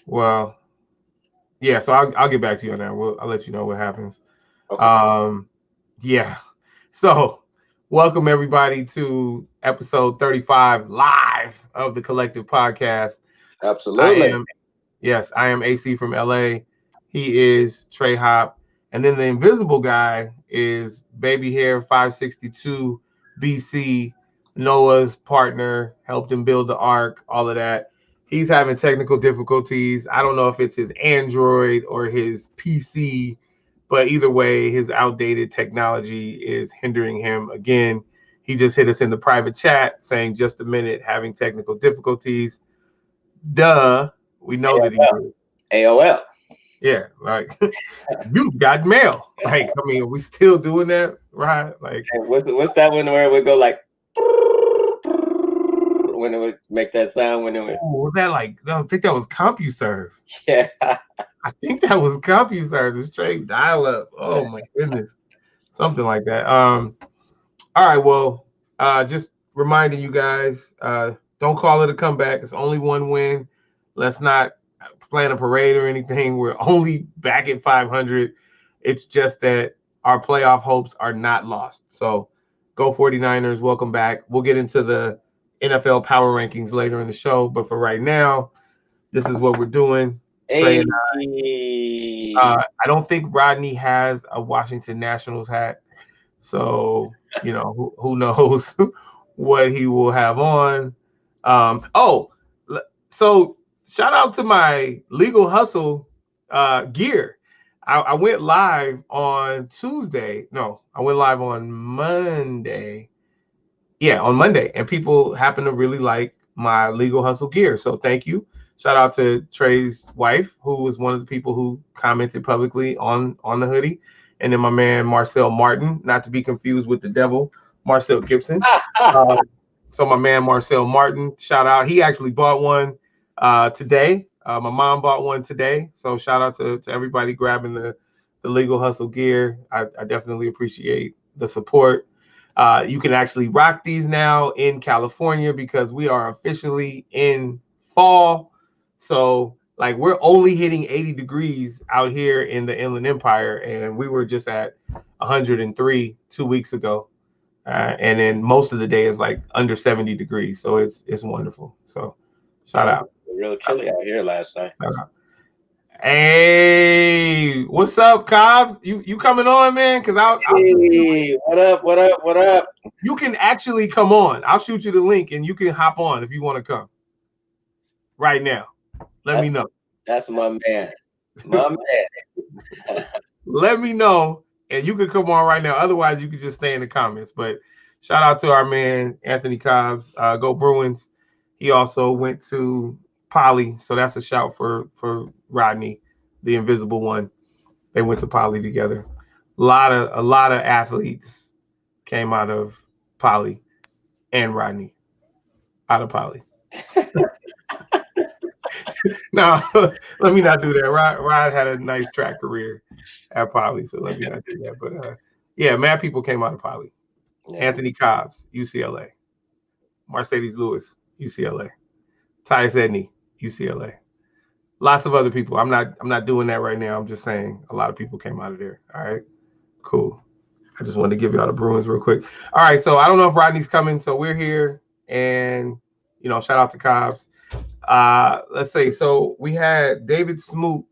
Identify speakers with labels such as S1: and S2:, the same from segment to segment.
S1: Well, yeah. So I'll get back to you on that. I'll let you know what happens.
S2: Okay.
S1: Yeah. So welcome everybody to episode 35 live of the Collective Podcast. I
S2: Absolutely.
S1: am Yes, I am AC from LA. He is Trey Hop. And then the invisible guy is Baby Hair 562 BC, Noah's partner, helped him build the arc, all of that. He's having technical difficulties. I don't know if it's his Android or his PC, but either way, his outdated technology is hindering him again. He just hit us in the private chat saying, just a minute, having technical difficulties. Duh. We know that he is.
S2: AOL.
S1: Yeah, like you got mail. Like, I mean, are we still doing that, right? Like,
S2: And what's that one where it would go like when it would make that sound when it would?
S1: was that like? I think that was CompuServe.
S2: Yeah.
S1: I think that was CompuServe, the straight dial up. Oh my goodness, something like that. All right, well, just reminding you guys, don't call it a comeback. It's only one win. Let's not plan a parade or anything. We're only back at 500. It's just that our playoff hopes are not lost. So go 49ers. Welcome back. We'll get into the NFL power rankings later in the show. But for right now, this is what we're doing. Trey and I don't think Rodney has a Washington Nationals hat. So, who knows what he will have on. So shout out to my Legal Hustle gear. I went live on Tuesday. No, I went live on Monday. Yeah, on Monday. And people happen to really like my Legal Hustle gear. So thank you. Shout out to Trey's wife, who was one of the people who commented publicly on the hoodie. And then my man Marcel Martin, not to be confused with the devil, Marcel Gibson. So my man Marcel Martin, shout out. He actually bought one today. My mom bought one today. So shout out to everybody grabbing the Legal Hustle gear. I definitely appreciate the support. You can actually rock these now in California because we are officially in fall. So like we're only hitting 80 degrees out here in the Inland Empire, and we were just at 103 2 weeks ago. And then most of the day is like under 70 degrees. So it's wonderful. So shout out.
S2: Real chilly out here last night.
S1: Hey, what's up, Cobbs? You coming on, man? Because
S2: Hey, what up? What up? What up?
S1: You can actually come on. I'll shoot you the link and you can hop on if you want to come. Right now. Let me know.
S2: That's my man. My man.
S1: Let me know and you can come on right now. Otherwise, you can just stay in the comments. But shout out to our man, Anthony Cobbs. Go Bruins. He also went to Poly. So that's a shout for Rodney, the invisible one. They went to Poly together. A lot of athletes came out of Poly and Rodney out of Poly. No, let me not do that. Rod had a nice track career at Poly, so let me not do that. But yeah, mad people came out of Poly. Yeah. Anthony Cobbs, UCLA. Mercedes Lewis, UCLA. Tyus Edney, UCLA. Lots of other people. I'm not doing that right now. I'm just saying a lot of people came out of there. All right, cool. I just wanted to give y'all the Bruins real quick. All right, so I don't know if Rodney's coming, so we're here, and shout out to Cobbs. Let's say so we had David Smoot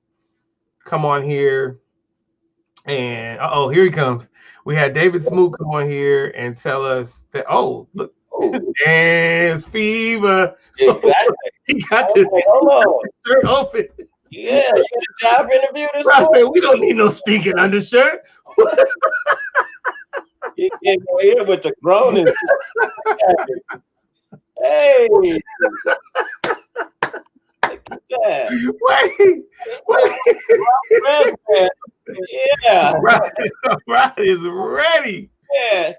S1: come on here, and here he comes. We had David Smoot come on here and tell us that look, dance fever.
S2: Exactly.
S1: He got the shirt open.
S2: Yeah, you got a job interview this
S1: morning. I said we don't need no stinking undershirt.
S2: You can't go here with the groaning. Hey. Yeah.
S1: Wait. Yeah. Right is ready.
S2: Yeah.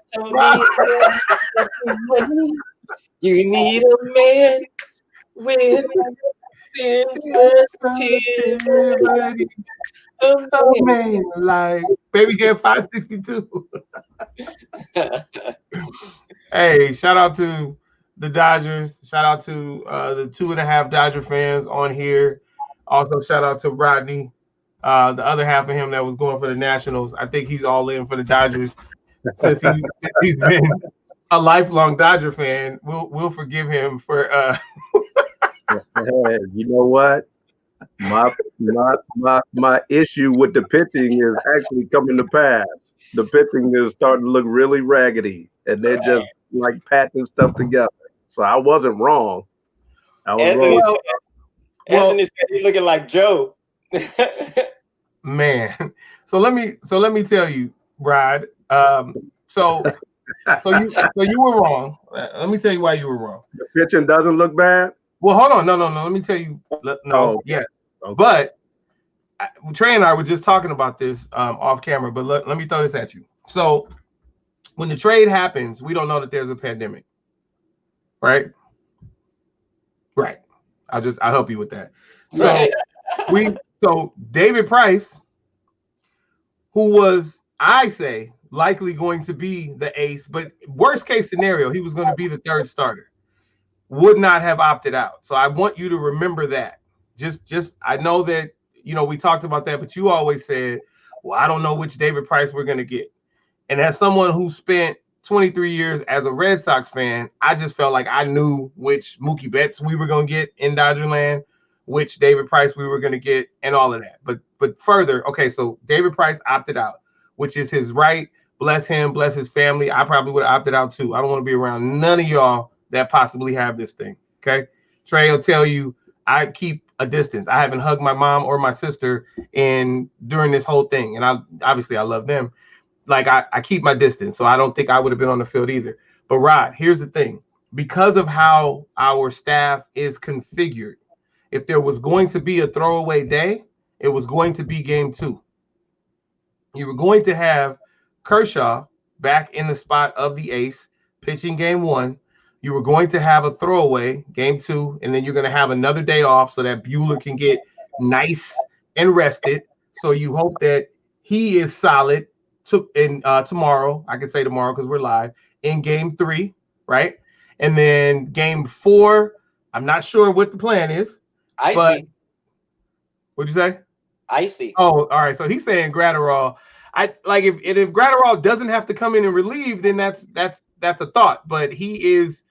S2: You need a man with sensitivity.
S1: A man like Baby Hair 562. Hey, shout out to the Dodgers. Shout out to the 2.5 Dodger fans on here. Also, shout out to Rodney, the other half of him that was going for the Nationals. I think he's all in for the Dodgers since he's been a lifelong Dodger fan. We'll forgive him for
S3: Hey, you know what? My issue with the pitching is actually coming to pass. The pitching is starting to look really raggedy, and they're just like patching stuff together. So I wasn't wrong. I was
S2: Anthony,
S3: wrong.
S2: Anthony said he's looking like Joe.
S1: man. So let me tell you, Rod. So you were wrong. Let me tell you why you were wrong.
S3: The pitching doesn't look bad.
S1: Well, hold on. No. Let me tell you. No.
S3: Okay.
S1: Yes.
S3: Okay.
S1: But Trey and I were just talking about this off camera. But let me throw this at you. So when the trade happens, we don't know that there's a pandemic, right? Right. I'll help you with that. So David Price, who was, I say, likely going to be the ace, but worst case scenario, he was going to be the third starter, would not have opted out. So I want you to remember that. Just I know that, we talked about that, but you always said, well, I don't know which David Price we're going to get. And as someone who spent 23 years as a Red Sox fan, I just felt like I knew which Mookie Betts we were going to get in Dodgerland, which David Price we were going to get, and all of that. But further, okay, so David Price opted out, which is his right. Bless him, bless his family. I probably would have opted out too. I don't want to be around none of y'all that possibly have this thing, okay? Trey will tell you I keep a distance. I haven't hugged my mom or my sister during this whole thing, and I love them. Like I keep my distance, so I don't think I would have been on the field either. But Rod, here's the thing. Because of how our staff is configured, if there was going to be a throwaway day, it was going to be game 2. You were going to have Kershaw back in the spot of the ace, pitching game 1. You were going to have a throwaway game 2, and then you're going to have another day off so that Buehler can get nice and rested. So you hope that he is solid tomorrow. I can say tomorrow because we're live in game 3, right? And then game 4, I'm not sure what the plan is.
S2: Icy.
S1: What'd you say?
S2: Icy.
S1: Oh, all right. So he's saying Gratterall. I like if Gratterall doesn't have to come in and relieve, then that's a thought. But he is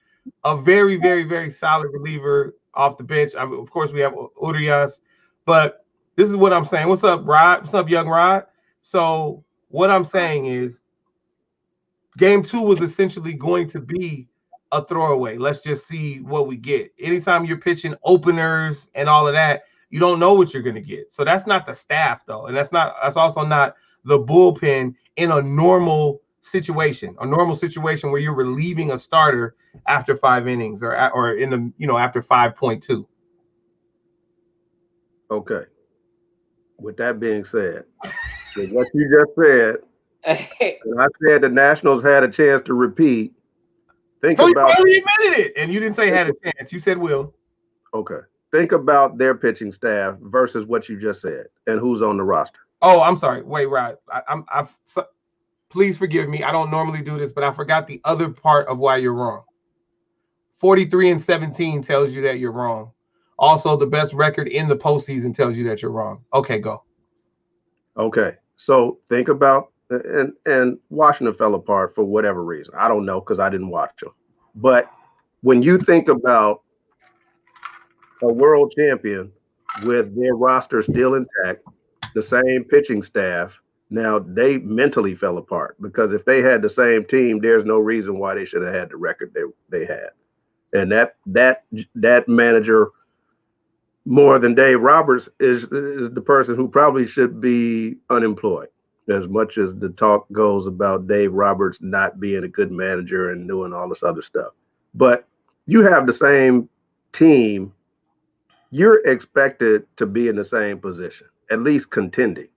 S1: a very, very, very solid reliever off the bench. I mean, of course, we have Urias, but this is what I'm saying. What's up, Rod? What's up, young Rod? So what I'm saying is, game 2 was essentially going to be a throwaway. Let's just see what we get. Anytime you're pitching openers and all of that, you don't know what you're going to get. So that's not the staff, though. And that's also not the bullpen in a normal situation where you're relieving a starter after 5 innings or in the, after 5.2.
S3: Okay. With that being said, with what you just said, and I said the Nationals had a chance to repeat.
S1: You only admitted it, and you didn't say had a chance. You said will.
S3: Okay. Think about their pitching staff versus what you just said, and who's on the roster.
S1: Oh, I'm sorry. Wait, Rod. Please forgive me. I don't normally do this, but I forgot the other part of why you're wrong. 43-17 tells you that you're wrong. Also, the best record in the postseason tells you that you're wrong. Okay, go.
S3: Okay. So think about, and Washington fell apart for whatever reason. I don't know because I didn't watch them. But when you think about a world champion with their roster still intact, the same pitching staff, now they mentally fell apart because if they had the same team, there's no reason why they should have had the record they had. And that manager, more than Dave Roberts, is the person who probably should be unemployed, as much as the talk goes about Dave Roberts not being a good manager and doing all this other stuff. But you have the same team, you're expected to be in the same position, at least contending.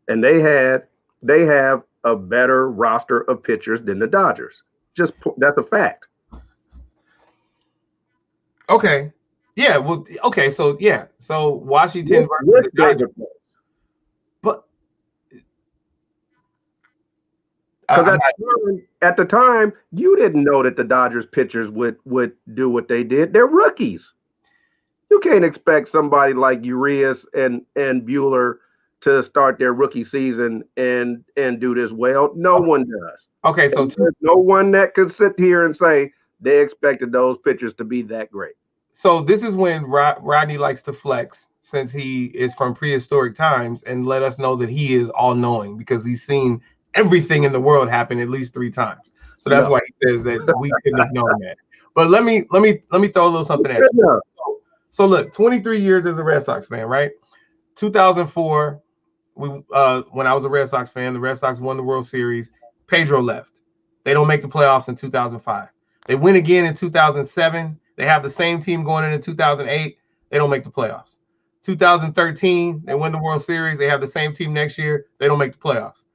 S3: And they have a better roster of pitchers than the Dodgers. That's a fact.
S1: Okay. Yeah. Well. Okay. So yeah. So Washington versus the Dodgers. But
S3: at the time, you didn't know that the Dodgers pitchers would do what they did. They're rookies. You can't expect somebody like Urias and Bueller to start their rookie season and do this well. No one does.
S1: Okay, so
S3: there's no one that could sit here and say they expected those pitchers to be that great.
S1: So this is when Rodney likes to flex, since he is from prehistoric times, and let us know that he is all-knowing because he's seen everything in the world happen at least 3 times. So that's why he says that we couldn't have known that. But let me throw a little something at you. So look, 23 years as a Red Sox fan, right? 2004, when I was a Red Sox fan, the Red Sox won the World Series. Pedro left. They don't make the playoffs in 2005. They win again in 2007. They have the same team going into 2008. They don't make the playoffs. 2013, they win the World Series. They have the same team next year. They don't make the playoffs.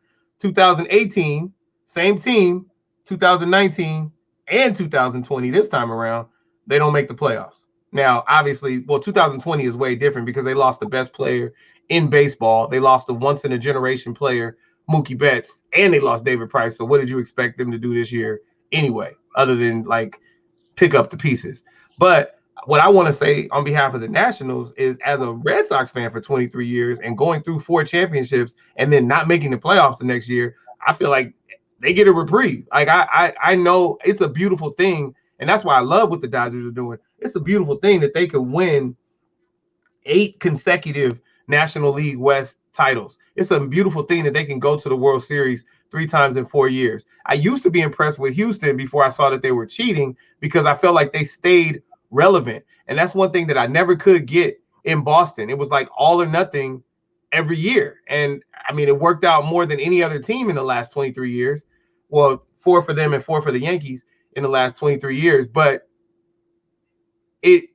S1: 2018, same team. 2019 and 2020, this time around, they don't make the playoffs. Now, obviously, 2020 is way different because they lost the best player in baseball. They lost the once-in-a-generation player, Mookie Betts, and they lost David Price. So what did you expect them to do this year anyway, other than, like, pick up the pieces? But what I want to say on behalf of the Nationals is, as a Red Sox fan for 23 years and going through 4 championships and then not making the playoffs the next year, I feel like they get a reprieve. Like, I know it's a beautiful thing, and that's why I love what the Dodgers are doing. It's a beautiful thing that they could win 8 consecutive National League West titles. It's a beautiful thing that they can go to the World Series 3 times in 4 years. I used to be impressed with Houston before I saw that they were cheating because I felt like they stayed relevant. And that's one thing that I never could get in Boston. It was like all or nothing every year. And I mean, it worked out more than any other team in the last 23 years. Well, 4 for them and 4 for the Yankees in the last 23 years. But the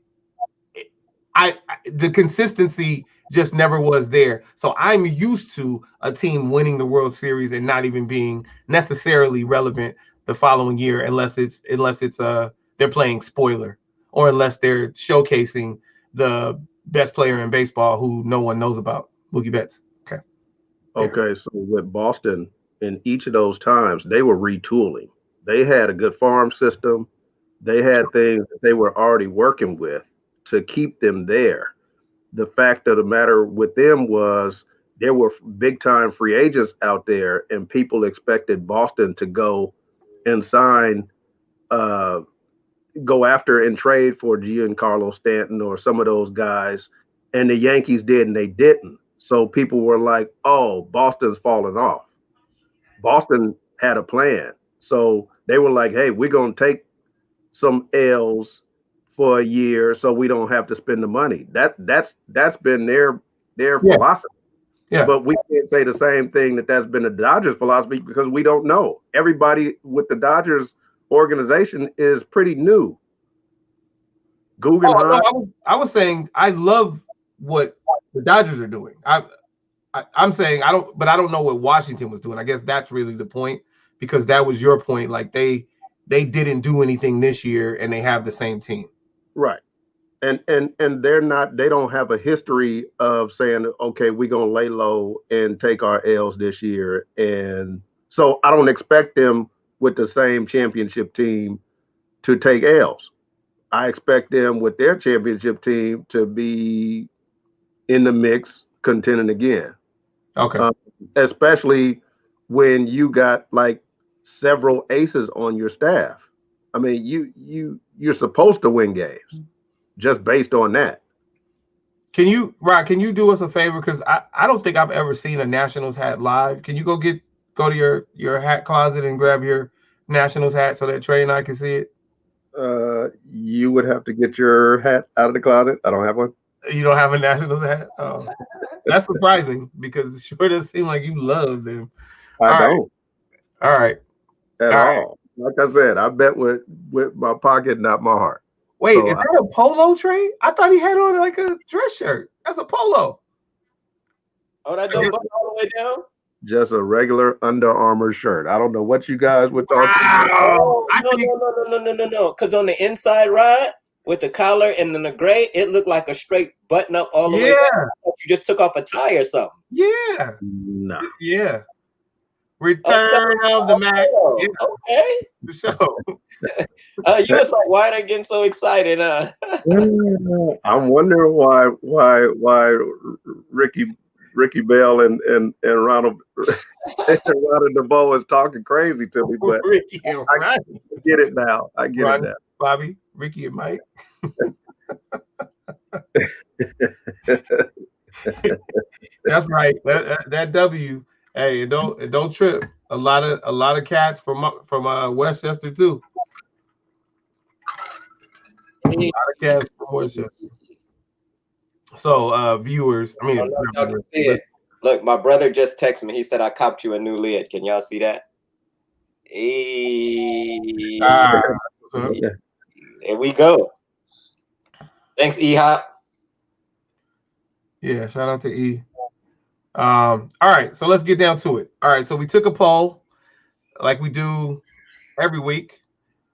S1: consistency just never was there. So I'm used to a team winning the World Series and not even being necessarily relevant the following year, unless it's they're playing spoiler, or unless they're showcasing the best player in baseball who no one knows about, Mookie Betts.
S3: Okay, so with Boston, in each of those times, they were retooling. They had a good farm system. They had things that they were already working with to keep them there. The fact of the matter with them was there were big-time free agents out there, and people expected Boston to go and sign, go after and trade for Giancarlo Stanton or some of those guys, and the Yankees did, and they didn't. So people were like, oh, Boston's falling off. Boston had a plan. So they were like, hey, we're going to take some L's for a year so we don't have to spend the money. That's been their philosophy.
S1: Yeah.
S3: But we can't say the same thing that's been the Dodgers philosophy because we don't know. Everybody with the Dodgers organization is pretty new. Guggenheim.
S1: I was saying I love what the Dodgers are doing. I'm saying I don't know what Washington was doing. I guess that's really the point, because that was your point. Like they didn't do anything this year and they have the same team.
S3: Right. And they don't have a history of saying, okay, we're gonna lay low and take our L's this year. And so I don't expect them with the same championship team to take L's. I expect them with their championship team to be in the mix, contending again.
S1: Okay.
S3: Especially when you got like several aces on your staff. I mean, you're supposed to win games just based on that.
S1: Can you do us a favor? Because I don't think I've ever seen a Nationals hat live. Can you go to your hat closet and grab your Nationals hat so that Trey and I can see it?
S3: You would have to get your hat out of the closet. I don't have one.
S1: You don't have a Nationals hat? Oh, that's surprising because it sure does seem like you love them.
S3: I don't.
S1: All right.
S3: At all. Like I said, I bet with my pocket, not my heart.
S1: Wait, is that a polo, Trey? I thought he had on like a dress shirt. That's a polo.
S2: Oh, that don't button all the way down?
S3: Just a regular Under Armour shirt. I don't know what you guys were talking about.
S2: Oh, no. Because on the inside, Rod, with the collar and then the gray, it looked like a straight button up all the way down. You just took off a tie or something.
S1: Yeah.
S3: No.
S1: Yeah. Return of the Mac. Yeah,
S2: Okay.
S1: for sure.
S2: You was like, why are they getting so excited?
S3: I'm wondering why Ricky Bell and Ronald Ronald DeVoe is talking crazy to me, but
S1: Ricky and Rodney.
S3: I get it now. I get
S1: Rodney,
S3: it now.
S1: Bobby, Ricky, and Mike. That's right. That W. Hey, it don't trip. A lot of cats from Westchester too. A lot of cats from Westchester. So viewers, I mean,
S2: Y'all can see it. Look, my brother just texted me. He said I copped you a new lid. Can y'all see that? Hey. There we go. Thanks, E-Hop.
S1: Yeah, shout out to E. All right, so let's get down to it. All right, so we took a poll like we do every week,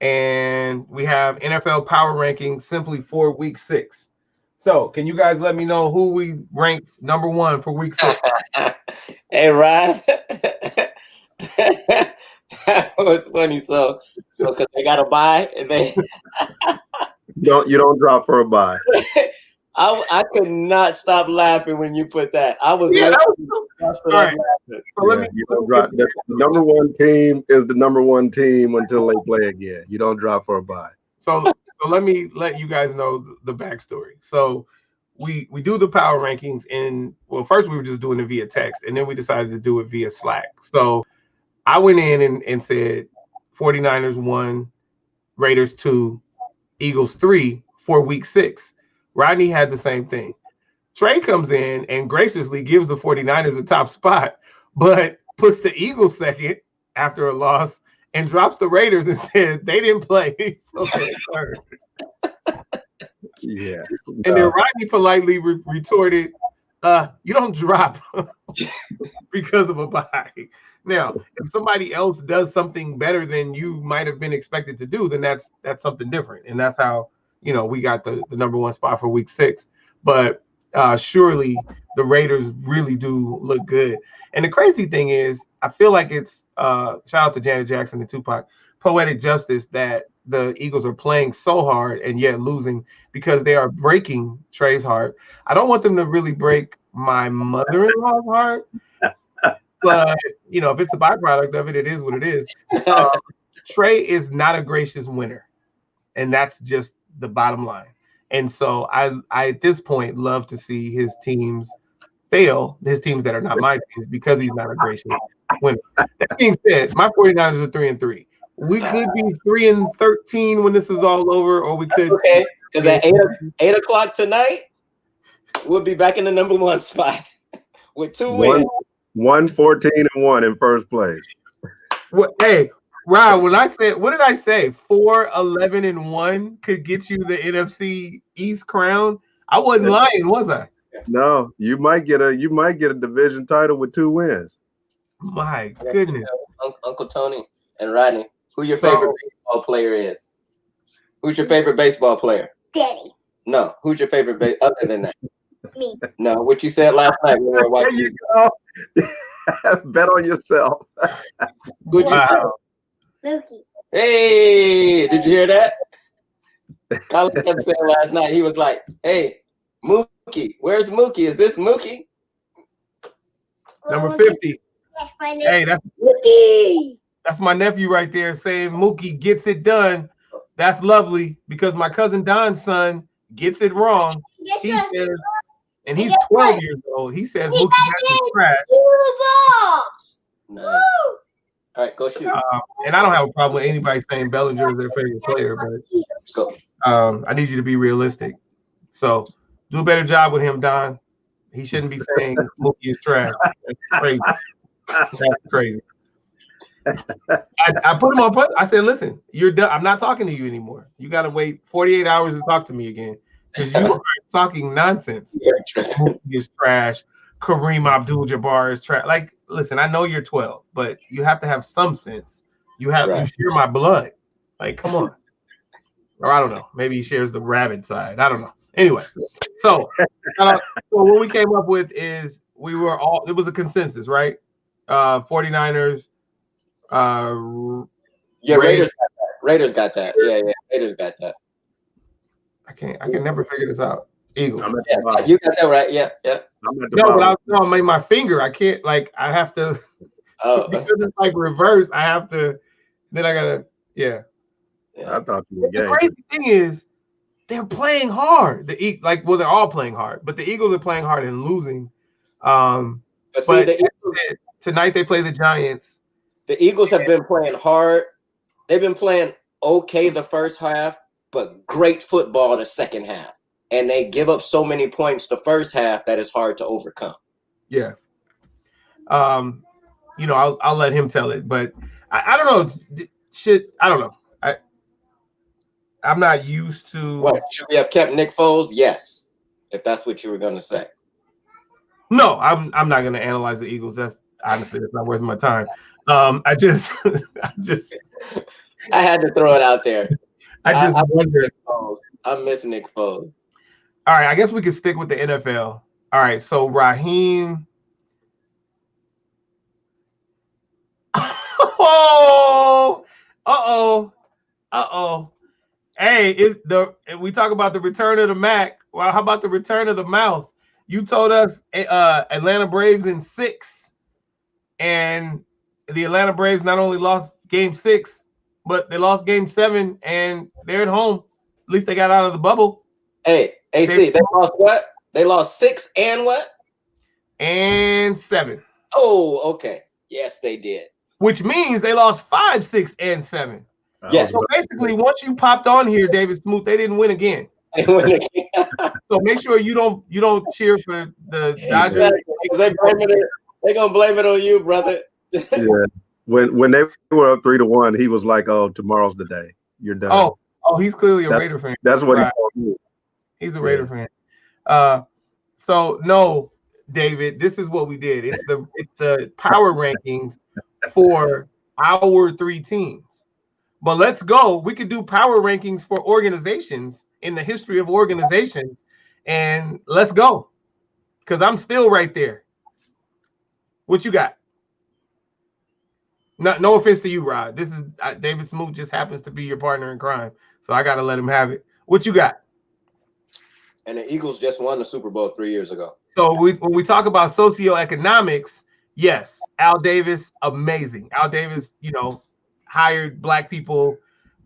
S1: and we have NFL power rankings simply for week 6. So can you guys let me know who we ranked number 1 for week 6?
S2: Hey, Rod. That was funny. So because they got to buy, and they
S3: you don't drop for a buy.
S2: I could not stop laughing when you put that. I was
S1: all right. So let me
S3: drop. The number 1 team is the number 1 team until they play again. You don't drop for a buy.
S1: So let me let you guys know the backstory. So we do the power rankings first we were just doing it via text, and then we decided to do it via Slack. So I went in and said 49ers 1, Raiders 2, Eagles 3 for week 6. Rodney had the same thing. Trey comes in and graciously gives the 49ers a top spot, but puts the Eagles second after a loss and drops the Raiders and said they didn't play. So they're third.
S3: Yeah.
S1: And then Rodney politely retorted, you don't drop because of a bye. Now, if somebody else does something better than you might have been expected to do, then that's something different. And that's how, we got the number 1 spot for week 6. But surely the Raiders really do look good. And the crazy thing is, I feel like it's shout out to Janet Jackson and Tupac, poetic justice that the Eagles are playing so hard and yet losing, because they are breaking Trey's heart. I don't want them to really break my mother-in-law's heart, but if it's a byproduct of it, it is what it is. Trey is not a gracious winner, and that's just the bottom line. And so I at this point love to see his teams fail, his teams that are not my teams, because he's not a gracious winner. That being said, my 49ers are 3-3. We could be 3-13 when this is all over, or we could.
S2: Okay, because at 8 o'clock tonight, we'll be back in the number 1 spot with 2 wins.
S3: 1-14-1 in first place.
S1: Hey, Rob, what did I say? 4-11-1 could get you the NFC East crown. I wasn't lying, was I?
S3: No, you might get a division title with 2 wins.
S1: My goodness.
S2: Uncle Tony and Rodney, who your favorite baseball player is? Who's your favorite baseball player?
S4: Daddy.
S2: No, who's your favorite other than that?
S4: Me.
S2: No, what you said last night when we were watching.
S3: There you go. Bet on yourself.
S2: Who'd you say?
S4: Mookie.
S2: Hey, did you hear that? Colin kept saying last night, he was like, hey, Mookie, where's Mookie? Is this Mookie?
S1: Number 50. Hey, that's
S4: Mookie.
S1: That's my nephew right there saying Mookie gets it done. That's lovely, because my cousin Don's son gets it wrong. He says, and he's 12 years old. He says Mookie has trash.
S2: Nice. All right, go shoot.
S1: And I don't have a problem with anybody saying Bellinger is their favorite player, but I need you to be realistic. So do a better job with him, Don. He shouldn't be saying Mookie is trash. That's crazy. That's crazy. I put him on put. I said, listen, you're done. I'm not talking to you anymore. You got to wait 48 hours to talk to me again, because you are talking nonsense. Mookie is trash. Kareem Abdul-Jabbar is trash. Like, listen, I know you're 12, but you have to have some sense. You share my blood. Like, come on. Or I don't know. Maybe he shares the rabid side. I don't know. Anyway, so what we came up with is it was a consensus, right? 49ers
S2: Yeah, Raiders got that. Raiders got that. Yeah, Raiders got that.
S1: I can never figure this out. Eagles.
S2: Yeah, you got that right. Yeah.
S1: No, but I made my finger. I can't, like, I have to, because it's like reverse. I have to, then I gotta, yeah.
S3: I thought you were
S1: The crazy thing is, they're playing hard. Well, they're all playing hard, but the Eagles are playing hard and losing. But tonight they play the Giants.
S2: The Eagles have been playing hard. They've been playing okay the first half, but great football the second half. And they give up so many points the first half that it's hard to overcome.
S1: Yeah. You know, I'll let him tell it, but I don't know. I don't know. I'm not used to.
S2: What, should we have kept Nick Foles? Yes, if that's what you were going to say.
S1: No, I'm not going to analyze the Eagles. That's not worth my time. I just
S2: I had to throw it out there.
S1: I wonder.
S2: I miss Nick Foles.
S1: All right, I guess we could stick with the NFL. All right, so Raheem. Uh-oh. Hey, we talk about the return of the Mac. Well, how about the return of the mouth? You told us Atlanta Braves in 6, and the Atlanta Braves not only lost Game 6, but they lost Game 7, and they're at home. At least they got out of the bubble.
S2: Hey, AC, they lost what? They lost 6 and what?
S1: And 7.
S2: Oh, okay. Yes, they did.
S1: Which means they lost 5, 6, and 7.
S2: Yes.
S1: So basically, once you popped on here, David Smoot, they didn't win again. So make sure you don't cheer for the Dodgers.
S2: They're gonna blame it on you, brother.
S3: Yeah. When they were up 3-1, he was like, "Oh, tomorrow's the day. You're done."
S1: Oh, he's clearly a Raider fan.
S3: That's what he told me.
S1: He's a Raider fan. So no, David, this is what we did. It's the power rankings for our 3 teams. But let's go. We could do power rankings for organizations in the history of organizations, and let's go. Because I'm still right there. What you got? No offense to you, Rod. This is David Smoot just happens to be your partner in crime, so I got to let him have it. What you got?
S2: And the Eagles just won the Super Bowl 3 years ago.
S1: So when we talk about socioeconomics, yes, Al Davis, amazing. Al Davis, hired black people,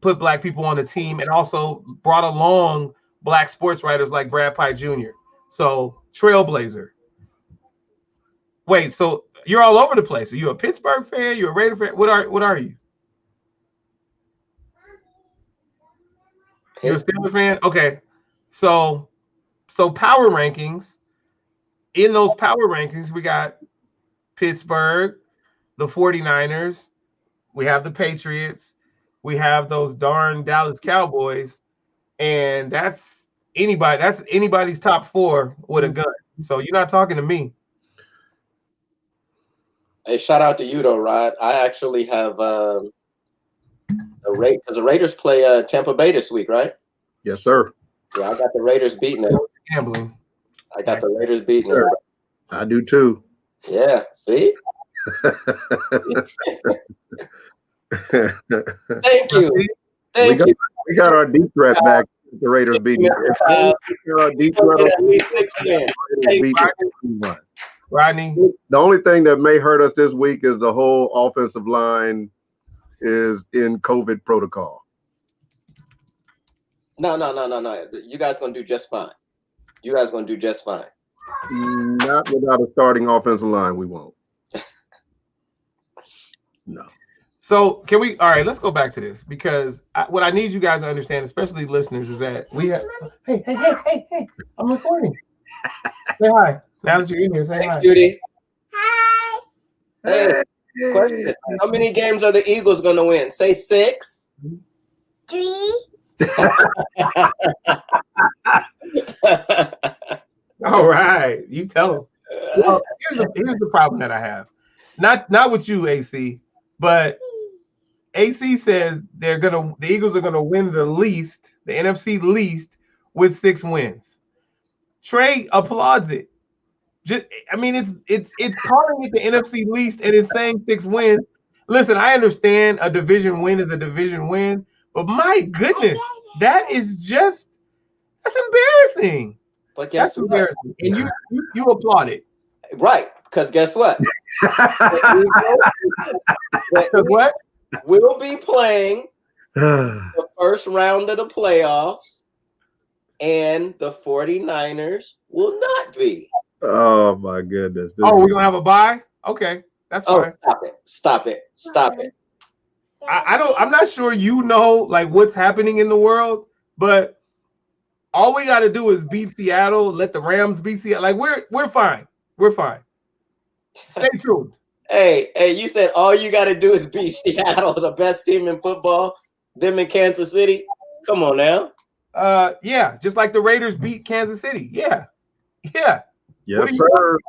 S1: put black people on the team, and also brought along black sports writers like Brad Pike Jr. So trailblazer. Wait, so you're all over the place. Are you a Pittsburgh fan? You're a Raider fan? What are you? You're a Steelers fan? Okay. So power rankings. In those power rankings, we got Pittsburgh, the 49ers, we have the Patriots, we have those darn Dallas Cowboys, and that's anybody's top 4 with a gun. So you're not talking to me.
S2: Hey, shout out to you though, Rod. I actually have because the Raiders play Tampa Bay this week, right?
S3: Yes, sir.
S2: Yeah, I got the Raiders beating them.
S1: Gambling.
S2: I got the Raiders beating them.
S3: I do too.
S2: Yeah, see? Thank you.
S3: We got our deep threat back. The Raiders beating.
S1: Rodney.
S3: The only thing that may hurt us this week is the whole offensive line is in COVID protocol.
S2: No. You guys gonna do just fine.
S3: Not without a starting offensive line, we won't. No.
S1: So can we? All right, let's go back to this because what I need you guys to understand, especially listeners, is that we have. Hey! I'm recording. Say hi. Now that you're in here, say hi.
S2: Judy.
S4: Hi.
S2: Hey. Question: how many games are the Eagles gonna win? Say 6.
S4: 3.
S1: All right, you tell them. Well, here's the problem that I have. Not with you, AC, but AC says the Eagles are gonna win the NFC least with 6 wins. Trey applauds it. It's calling it the NFC least and it's saying 6 wins. Listen, I understand a division win is a division win, but my goodness, that's embarrassing.
S2: But guess
S1: That's
S2: what?
S1: embarrassing. And you applaud it.
S2: Right, because guess what?
S1: What?
S2: We'll be playing the first round of the playoffs, and the 49ers will not be.
S3: Oh my goodness.
S1: Oh, we're gonna have a bye? Okay, that's fine.
S2: Stop it.
S1: I'm not sure you know like what's happening in the world, but all we gotta do is beat Seattle, let the Rams beat Seattle. Like we're fine. We're fine. Stay tuned.
S2: Hey, you said all you gotta do is beat Seattle, the best team in football, them in Kansas City. Come on now.
S1: Yeah, just like the Raiders beat Kansas City. Yeah.
S3: Yes, sir.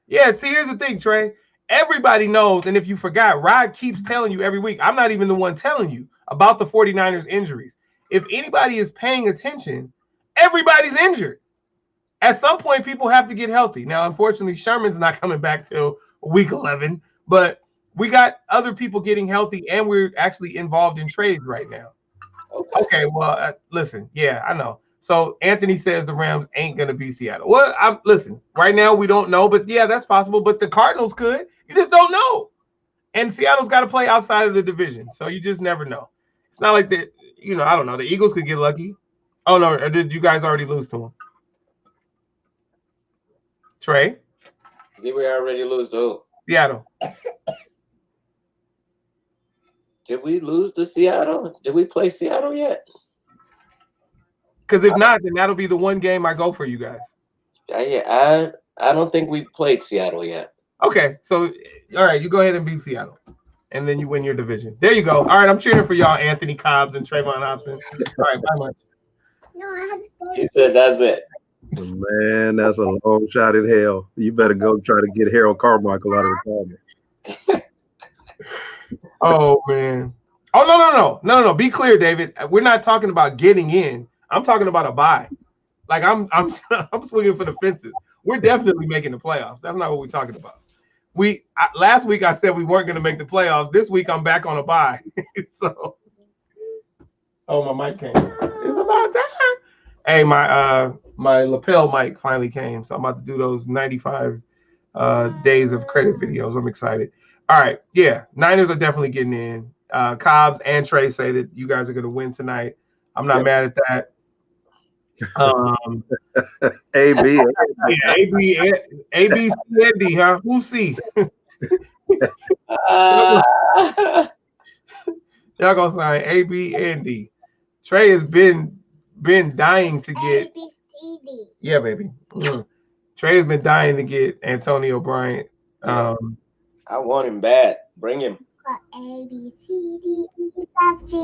S1: Yeah, see, here's the thing, Trey. Everybody knows, and if you forgot, Rod keeps telling you every week. I'm not even the one telling you about the 49ers injuries. If anybody is paying attention, everybody's injured. At some point, people have to get healthy. Now, unfortunately, Sherman's not coming back till week 11, but we got other people getting healthy, and we're actually involved in trades right now. Okay, well, listen, yeah, I know. So Anthony says the Rams ain't gonna beat Seattle. Well, listen. Right now we don't know, but yeah, that's possible. But the Cardinals could. You just don't know. And Seattle's got to play outside of the division, so you just never know. It's not like that. You know, I don't know. The Eagles could get lucky. Oh no, or did you guys already lose to them? Trey?
S2: Did we already lose to who?
S1: Seattle.
S2: Did we lose to Seattle? Did we play Seattle yet?
S1: Because if not, then that'll be the one game I go for you guys.
S2: Yeah, I don't think we played Seattle yet.
S1: Okay, so all right, you go ahead and beat Seattle, and then you win your division. There you go. All right, I'm cheering for y'all, Anthony Cobbs and TreVon Hopson. All right, bye much.
S2: He said that's it.
S3: Man, that's a long shot in hell. You better go try to get Harold Carmichael out of the Cardinals.
S1: Oh man. Oh no. Be clear, David. We're not talking about getting in. I'm talking about a bye. Like I'm swinging for the fences. We're definitely making the playoffs. That's not what we're talking about. Last week I said we weren't going to make the playoffs. This week I'm back on a bye. So, oh, my mic came. It's about time. Hey, my lapel mic finally came, so I'm about to do those 95 days of credit videos. I'm excited. All right, yeah, Niners are definitely getting in. Cobbs and Trey say that you guys are going to win tonight. I'm not mad at that.
S3: AB.
S1: Yeah, A, B, C, and D, huh? Who's C? Y'all gonna sign A, B, and D. Trey has been dying to get.
S4: A, B, C, D.
S1: Yeah, baby. Trey has been dying to get Antonio Bryant.
S2: I want him bad. Bring him.
S4: A, B, C, D, E, F, G,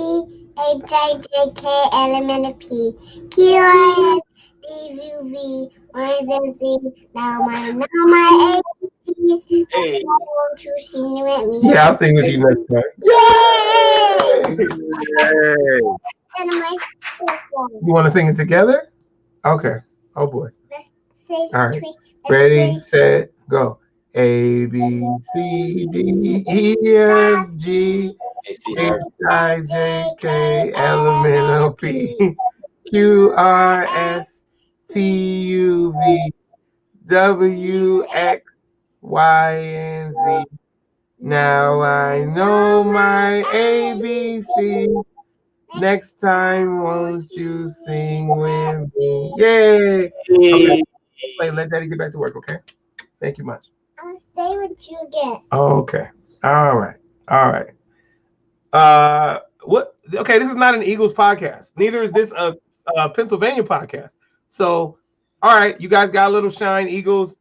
S4: H, I, J, K, L, M, N, P, Q, R, S, T, U, V, Y, Z, Z. Now my ABCs.
S2: Hey.
S4: Won't you sing with me?
S1: Yeah, I'll sing with you next time.
S4: Yay!
S1: You want to sing it together? Okay. Oh boy. All right. Ready, set, go. A, B, C, D, E, F, G, H, I, J, K, L, M, N, P, Q, R, S, T, U, V, W, X, Y, and Z. Now I know my ABC. Next time, won't you sing with me? Yay! Okay. Let Daddy get back to work, okay? Thank you much.
S4: I'll say what you get.
S1: Okay. All right. What? Okay, this is not an Eagles podcast. Neither is this a Pennsylvania podcast. So, all right, you guys got a little shine, Eagles.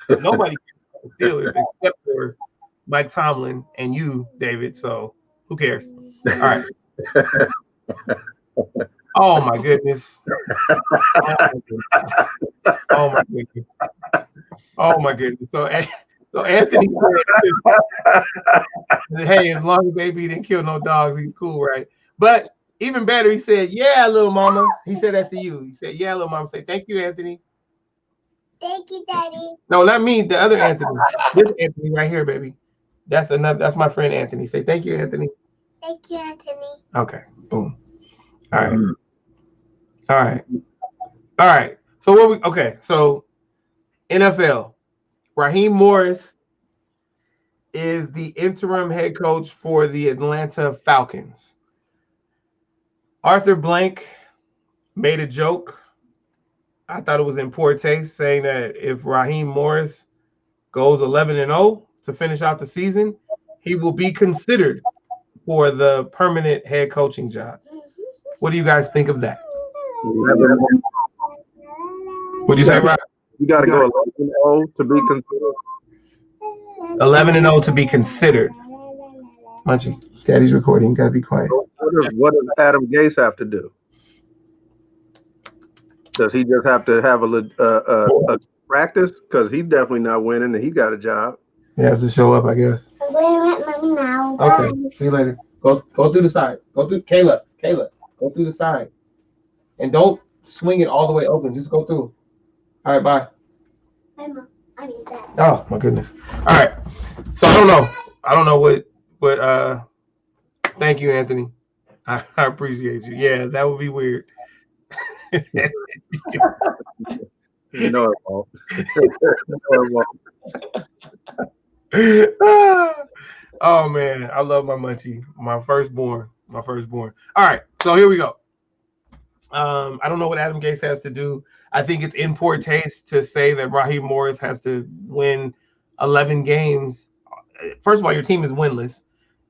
S1: Nobody can Steelers except for Mike Tomlin and you, David. So, who cares? All right. Oh my goodness. Oh my goodness. So Anthony said, hey, as long as baby didn't kill no dogs, he's cool, right? But even better, he said, yeah, little mama. He said that to you. He said, yeah, little mama. Say, thank you, Anthony.
S4: Thank you, Daddy.
S1: No, not me, the other Anthony. This Anthony right here, baby. That's my friend Anthony. Say thank you, Anthony.
S4: Thank you, Anthony.
S1: Okay. Boom. All right. All right. All right. So So NFL. Raheem Morris is the interim head coach for the Atlanta Falcons. Arthur Blank made a joke. I thought it was in poor taste, saying that if Raheem Morris goes 11-0 to finish out the season, he will be considered for the permanent head coaching job. What do you guys think of that? What'd you say, Rob?
S3: You got to go 11-0 to be considered.
S1: 11-0 to be considered. Munchie, Daddy's recording. You gotta be quiet.
S3: What does Adam Gase have to do? Does he just have to have a practice? Because he's definitely not winning, and he got a job.
S1: He has to show up, I guess.
S4: I'm going with Mommy now.
S1: Okay. See you later. Go through the side. Go through Kayla. Go through the side. And don't swing it all the way open. Just go through. All right, bye.
S4: Bye, Mom. I need that.
S1: Oh my goodness. All right. So I don't know what thank you, Anthony. I appreciate you. Yeah, that would be weird.
S3: No, it won't.
S1: Oh man, I love my munchie, my firstborn. All right, so here we go. I don't know what Adam Gase has to do. I think it's in poor taste to say that Raheem Morris has to win 11 games. First of all, your team is winless,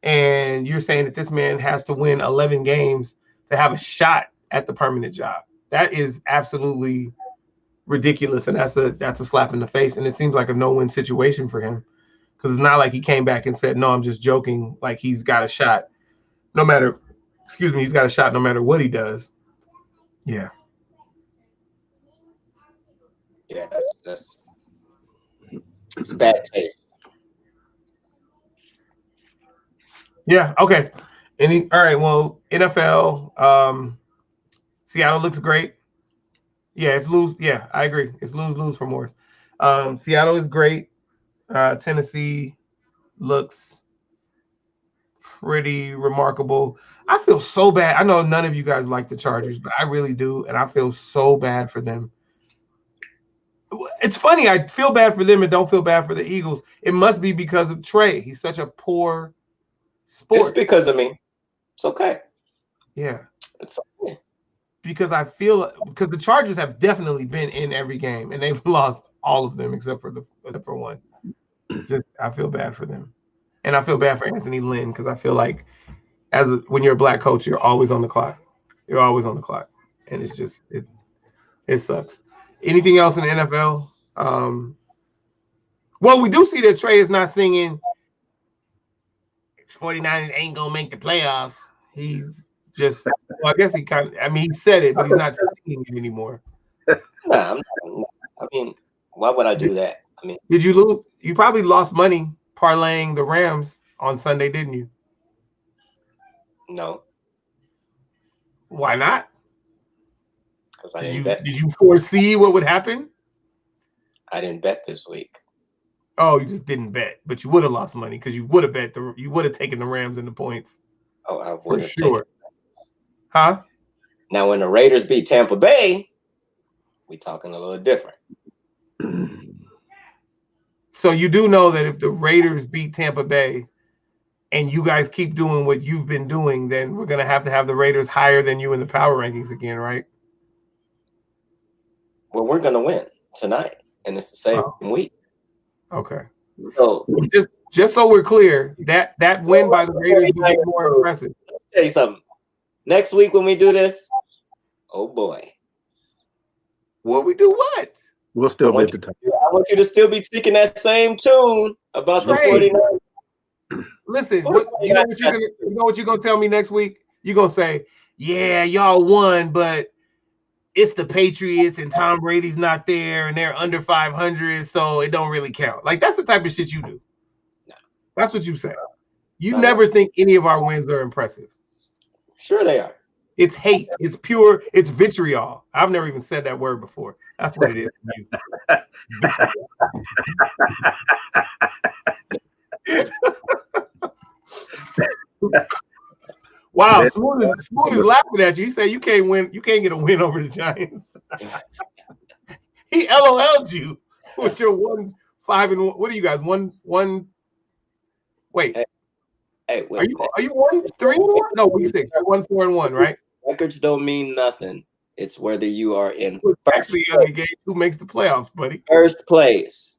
S1: and you're saying that this man has to win 11 games to have a shot at the permanent job. That is absolutely ridiculous, and that's a slap in the face. And it seems like a no-win situation for him, because it's not like he came back and said, "No, I'm just joking." Like he's got a shot, no matter. He's got a shot no matter what he does. Yeah.
S2: Yeah, it's bad taste.
S1: Yeah. Okay. All right. Well, NFL. Seattle looks great. Yeah, it's lose. Yeah, I agree. It's lose for Morris. Seattle is great. Tennessee looks pretty remarkable. I feel so bad. I know none of you guys like the Chargers, but I really do, and I feel so bad for them. It's funny. I feel bad for them and don't feel bad for the Eagles. It must be because of Trey. He's such a poor sport.
S2: It's because of me. It's okay.
S1: Yeah.
S2: It's okay.
S1: Because the Chargers have definitely been in every game, and they've lost all of them except for one. I feel bad for them, and I feel bad for Anthony Lynn, because I feel like when you're a black coach, you're always on the clock. You're always on the clock, and it's just it sucks. Anything else in the NFL? Well, we do see that Trey is not singing 49ers ain't gonna make the playoffs. He's just, well, I guess he he said it, but he's not singing it anymore.
S2: Nah, I mean, why would I do that? I mean,
S1: did you lose? You probably lost money parlaying the Rams on Sunday, didn't you?
S2: No.
S1: Why not?
S2: Because I didn't bet.
S1: Did you foresee what would happen?
S2: I didn't bet this week.
S1: Oh, you just didn't bet, but you would have lost money because you would have you would have taken the Rams in the points.
S2: Oh, I would have. For
S1: sure. Huh?
S2: Now, when the Raiders beat Tampa Bay, we talking a little different.
S1: So you do know that if the Raiders beat Tampa Bay and you guys keep doing what you've been doing, then we're going to have the Raiders higher than you in the power rankings again, right?
S2: Well, we're going to win tonight, and it's the same week.
S1: Okay.
S2: So
S1: just so we're clear, that win by the Raiders will be more impressive.
S2: Let me tell you something. Next week when we do this, oh boy.
S1: Will we do what?
S3: We'll still be at the top.
S2: I want you to still be singing that same tune about the 49ers.
S1: Listen, you know what you're gonna tell me next week? You're gonna say, yeah, y'all won, but it's the Patriots and Tom Brady's not there and they're under 500, so it don't really count. Like, that's the type of shit you do.
S2: No.
S1: That's what you say. You never think any of our wins are impressive.
S2: Sure they are.
S1: It's hate. It's pure. It's vitriol. I've never even said that word before. That's what it is for you. Wow, Smooth is laughing at you. He said you can't win. You can't get a win over the Giants. He LOL'd you with your 1-5-1. What are you guys? One. Wait.
S2: Hey, wait.
S1: Are you 1-3-1? No, week 6. You're 1-4-1, right?
S2: Records don't mean nothing. It's whether you are in
S1: actually on the game who makes the playoffs, buddy.
S2: First place.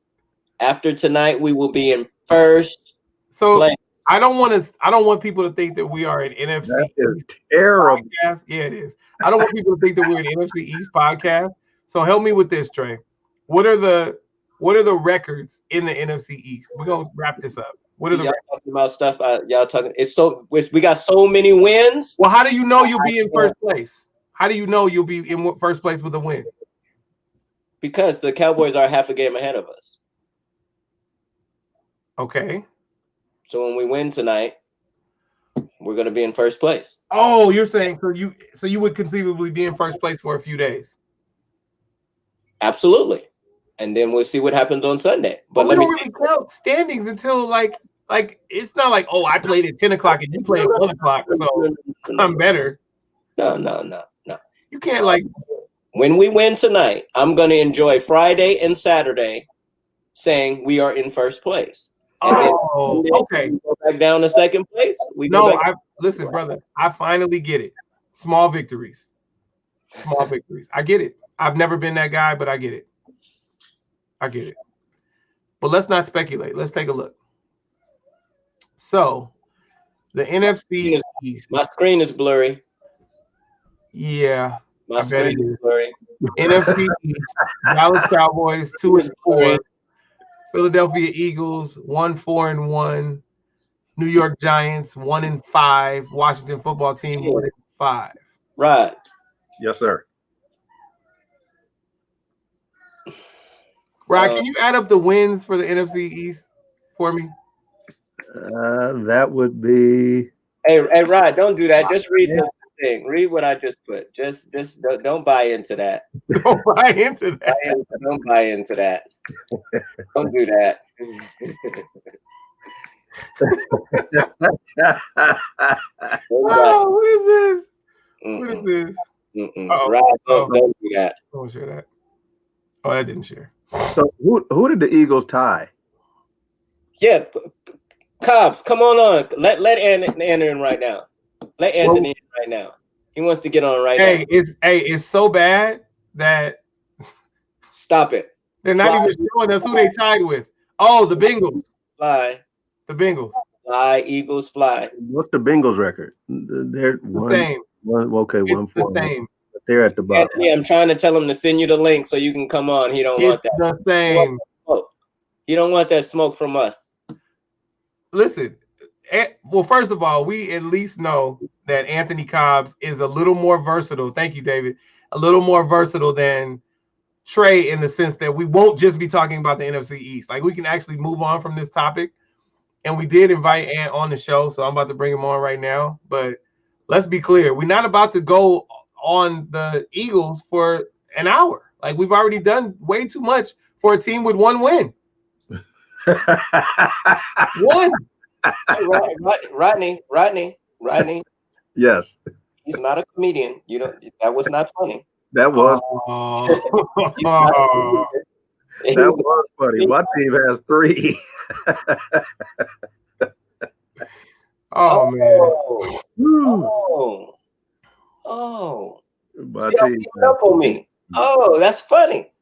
S2: After tonight, we will be in first place.
S1: I don't want people to think that we are an NFC
S3: That is
S1: East
S3: terrible.
S1: podcast. Yeah, it is. I don't want people to think that we're an NFC East podcast. So help me with this, Trey. What are the records in the NFC East? We're gonna wrap this up. What are the records?
S2: Talking about stuff? Y'all talking? We got so many wins.
S1: Well, how do you know you'll be in first place? How do you know you'll be in first place with a win?
S2: Because the Cowboys are half a game ahead of us.
S1: Okay.
S2: So when we win tonight, we're going to be in first place.
S1: Oh, you're saying so you would conceivably be in first place for a few days.
S2: Absolutely. And then we'll see what happens on Sunday. But
S1: we don't really count standings until like it's not like, oh, I played at 10 o'clock and you play at 1 o'clock, so I'm better.
S2: No.
S1: You can't like.
S2: When we win tonight, I'm going to enjoy Friday and Saturday saying we are in first place. And then
S1: okay.
S2: We go back down to second place.
S1: Listen, brother. I finally get it. Small victories. Small victories. I get it. I've never been that guy, but I get it. But let's not speculate. Let's take a look. So, the NFC East.
S2: My screen is blurry.
S1: Yeah.
S2: My screen is blurry.
S1: NFC East. Dallas Cowboys 2-4. Philadelphia Eagles 1-4-1. New York Giants 1-5. Washington Football Team 1-5.
S2: Right.
S3: Yes, sir.
S1: Rod, can you add up the wins for the NFC East for me?
S3: That would be.
S2: Hey, Rod, don't do that. Just read the thing. Read what I just put. Just don't buy into that.
S1: Don't buy into that.
S2: Don't buy into that. Don't do that.
S1: Oh, what is this? What is this?
S2: Rod, don't do that.
S1: Don't share that. Oh, I didn't share.
S3: So who did the Eagles tie?
S2: Yeah, Cobbs, come on. Let Anthony in right now. Let Anthony in right now. He wants to get on right now.
S1: It's so bad that
S2: stop it.
S1: They're not even showing us who they tied with. Oh, the Bengals.
S2: Fly.
S1: The Bengals.
S2: Fly, Eagles fly.
S3: What's the Bengals record? They're
S1: the same.
S3: 1-4.
S1: The same.
S3: They're at the bottom.
S2: Anthony, I'm trying to tell him to send you the link so you can come on. He don't want that.
S1: The same.
S2: He don't want that smoke from us.
S1: Listen, well, first of all, we at least know that Anthony Cobbs is a little more versatile. Thank you, David. A little more versatile than Trey in the sense that we won't just be talking about the NFC East. Like, we can actually move on from this topic. And we did invite Ant on the show, so I'm about to bring him on right now. But let's be clear. We're not about to go on the Eagles for an hour. Like, we've already done way too much for a team with one win. One.
S2: Rodney.
S3: Yes.
S2: He's not a comedian. That was not funny.
S3: That was. That was funny. My team has 3.
S1: Oh man.
S3: My
S2: see,
S3: team
S2: up on me. Oh, that's funny.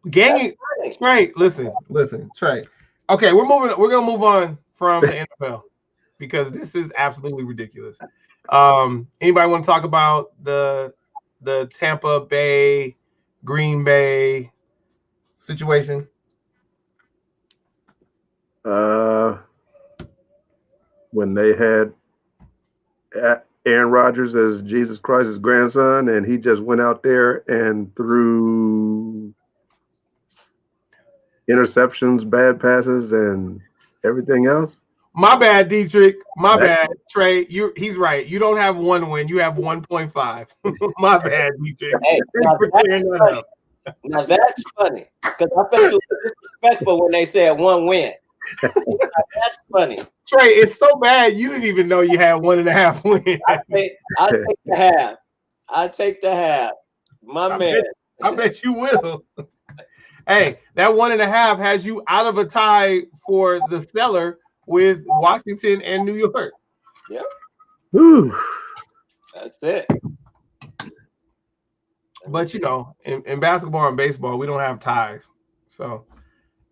S1: Gang, Trey, listen, Trey. Okay, we're gonna move on from the NFL because this is absolutely ridiculous. Anybody want to talk about the Tampa Bay, Green Bay situation?
S3: When they had Aaron Rodgers as Jesus Christ's grandson, and he just went out there and threw interceptions, bad passes, and everything else.
S1: My bad, Dietrich. My bad, Trey. He's right. You don't have 1 win. You have 1.5. My bad, Dietrich.
S2: Hey, now that's funny because I felt it was disrespectful when they said 1 win. That's funny.
S1: Trey, it's so bad you didn't even know you had 1.5 wins.
S2: I'll take the half. I'll take the half. My man.
S1: I bet you will. Hey, that 1.5 has you out of a tie for the stellar with Washington and New York.
S2: Yep.
S3: Whew.
S2: That's it.
S1: But you know, in basketball and baseball, we don't have ties. So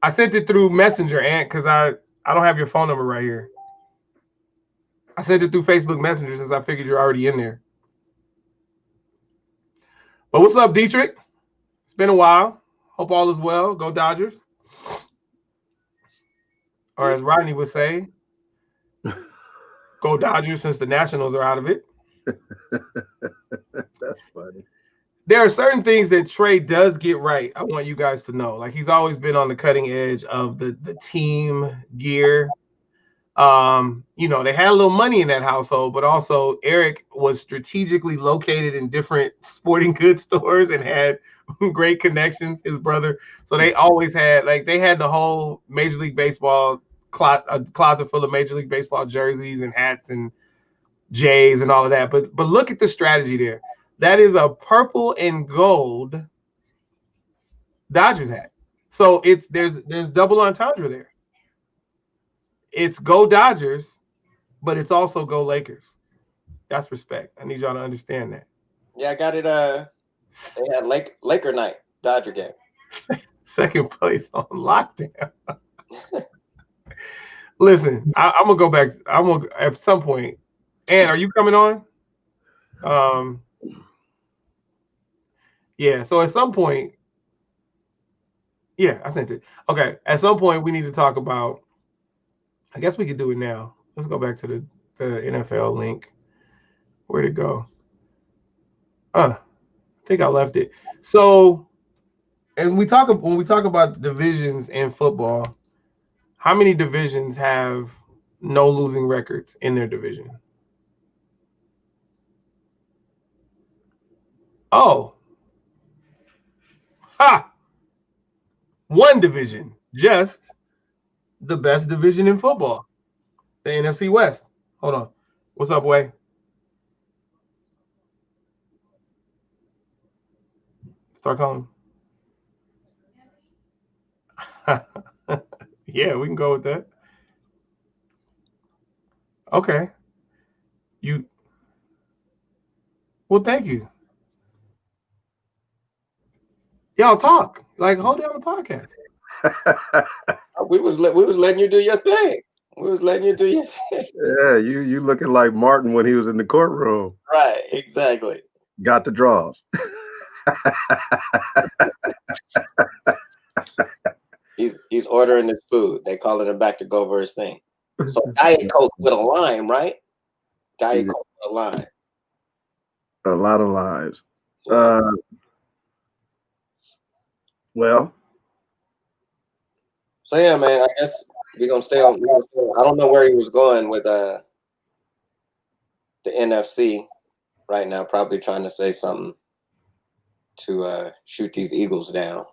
S1: I sent it through Messenger, Ant, because I don't have your phone number right here. I sent it through Facebook Messenger since I figured you're already in there. But what's up, Dietrich? It's been a while. Hope all is well. Go Dodgers. Or as Rodney would say, go Dodgers since the Nationals are out of it.
S3: That's funny.
S1: There are certain things that Trey does get right. I want you guys to know. Like, he's always been on the cutting edge of the team gear. You know, they had a little money in that household, but also Eric was strategically located in different sporting goods stores and had great connections, his brother. So they always had, like, they had the whole Major League Baseball closet full of Major League Baseball jerseys and hats and J's and all of that. But look at the strategy there. That is a purple and gold Dodgers hat. So there's double entendre there. It's go Dodgers, but it's also go Lakers. That's respect. I need y'all to understand that.
S2: Yeah, I got it. They had Laker night, Dodger game.
S1: Second place on lockdown. Listen, I'm gonna go back. I'm gonna at some point. Ann, are you coming on? Yeah. So at some point, yeah, I sent it. Okay. At some point, we need to talk about. I guess we could do it now. Let's go back to the NFL link. Where'd it go? I think I left it. So, and when we talk about divisions in football, how many divisions have no losing records in their division? Oh. Ha! One division, just the best division in football, the NFC West. Hold on. What's up, Way? Start calling. Yeah, we can go with that. Okay. Well, thank you. Y'all talk. Like, hold down the podcast.
S2: We was letting you do your thing. We was letting you do your thing.
S3: Yeah, you looking like Martin when he was in the courtroom.
S2: Right, exactly.
S3: Got the draws.
S2: He's ordering his food. They calling him back to go over his thing. So Diet Coke with a lime, right? Diet Coke with a lime.
S3: A lot of lives. Well.
S2: So yeah, man, I guess we're gonna stay on. I don't know where he was going with the NFC right now. Probably trying to say something to shoot these Eagles down.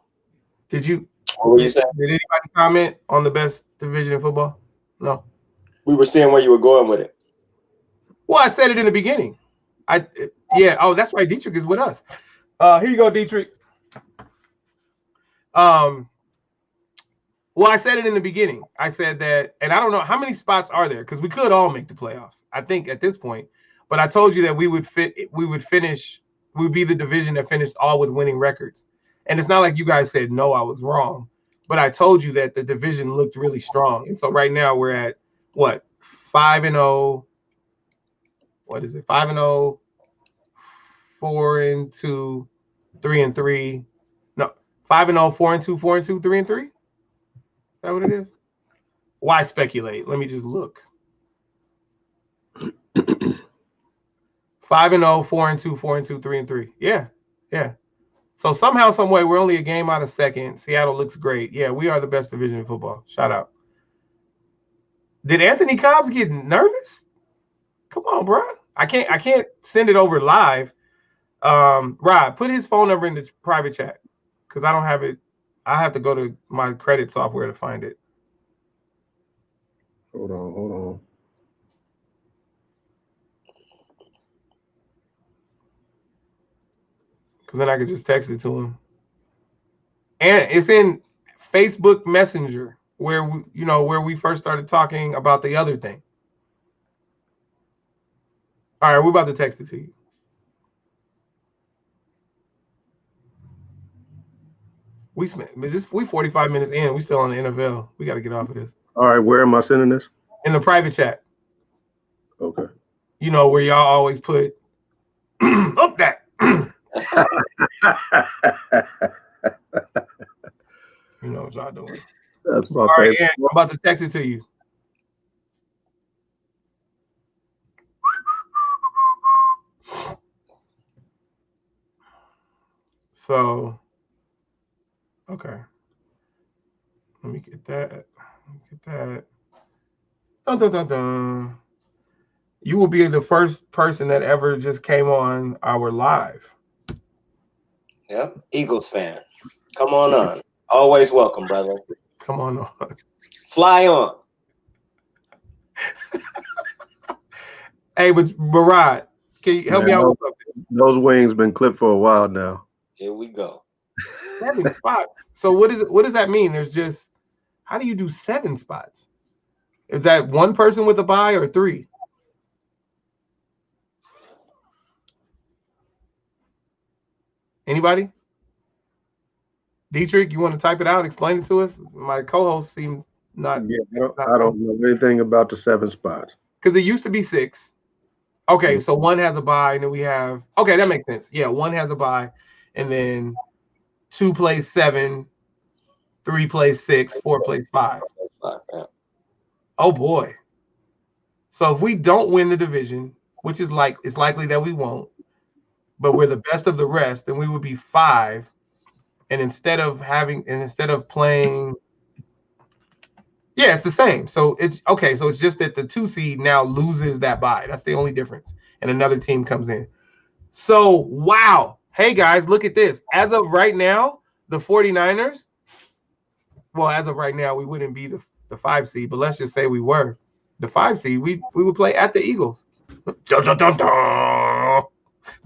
S1: Did you?
S2: What were you saying?
S1: Did anybody comment on the best division in football? No.
S2: We were seeing where you were going with it.
S1: Well, I said it in the beginning. Yeah. Oh, that's why Dietrich is with us. Here you go, Dietrich. Well, I said it in the beginning. I said that, and I don't know how many spots are there because we could all make the playoffs, I think, at this point. But I told you that we would be the division that finished all with winning records. And it's not like you guys said, no, I was wrong. But I told you that the division looked really strong. And so right now we're at what? 5-0. What is it? 5-0, 4-2, 3-3. No, 5-0, 4-2, 4-2, 3-3. Is that what it is? Why speculate? Let me just look. 5-0, 4-2, 4-2, 3-3. Yeah. So somehow, some way, we're only a game out of second. Seattle looks great. Yeah, we are the best division in football. Shout out. Did Anthony Cobbs get nervous? Come on, bro. I can't send it over live. Rod, put his phone number in the private chat because I don't have it. I have to go to my credit software to find it.
S3: Hold on.
S1: Because then I could just text it to him. And it's in Facebook Messenger where we first started talking about the other thing. All right, we're about to text it to you. We 45 minutes in. We still on the NFL. We got to get off of this.
S3: All right, where am I sending this?
S1: In the private chat.
S3: Okay.
S1: You know where y'all always put up that. You know what y'all doing.
S3: That's my
S1: All right,
S3: favorite.
S1: and I'm about to text it to you. So, okay. Let me get that. Dun, dun, dun, dun. You will be the first person that ever just came on our live.
S2: Yep, Eagles fan. Come on. Always welcome, brother.
S1: Come on.
S2: Fly on.
S1: Hey, but Rod, can you help me out with something?
S3: Those wings been clipped for a while now.
S2: Here we go.
S1: 7 spots. So what does that mean? There's just, how do you do 7 spots? Is that one person with a bye or 3? Anybody? Dietrich, you want to type it out? Explain it to us. My co-host seemed not.
S3: Yeah, I don't know anything about the 7 spots.
S1: Because it used to be 6. Okay, so one has a bye, and then we have. Okay, that makes sense. Yeah, one has a bye, and then 2 plays 7, 3 plays 6, 4 plays 5.
S2: Yeah.
S1: Oh boy. So if we don't win the division, which is it's likely that we won't, but we're the best of the rest, then we would be 5. And instead of playing, yeah, it's the same. So it's okay. So it's just that the 2 seed now loses that bye. That's the only difference. And another team comes in. So wow. Hey guys, look at this. As of right now, the 49ers, well, as of right now, we wouldn't be the 5 seed, but let's just say we were the 5 seed. We would play at the Eagles. Dun, dun, dun, dun.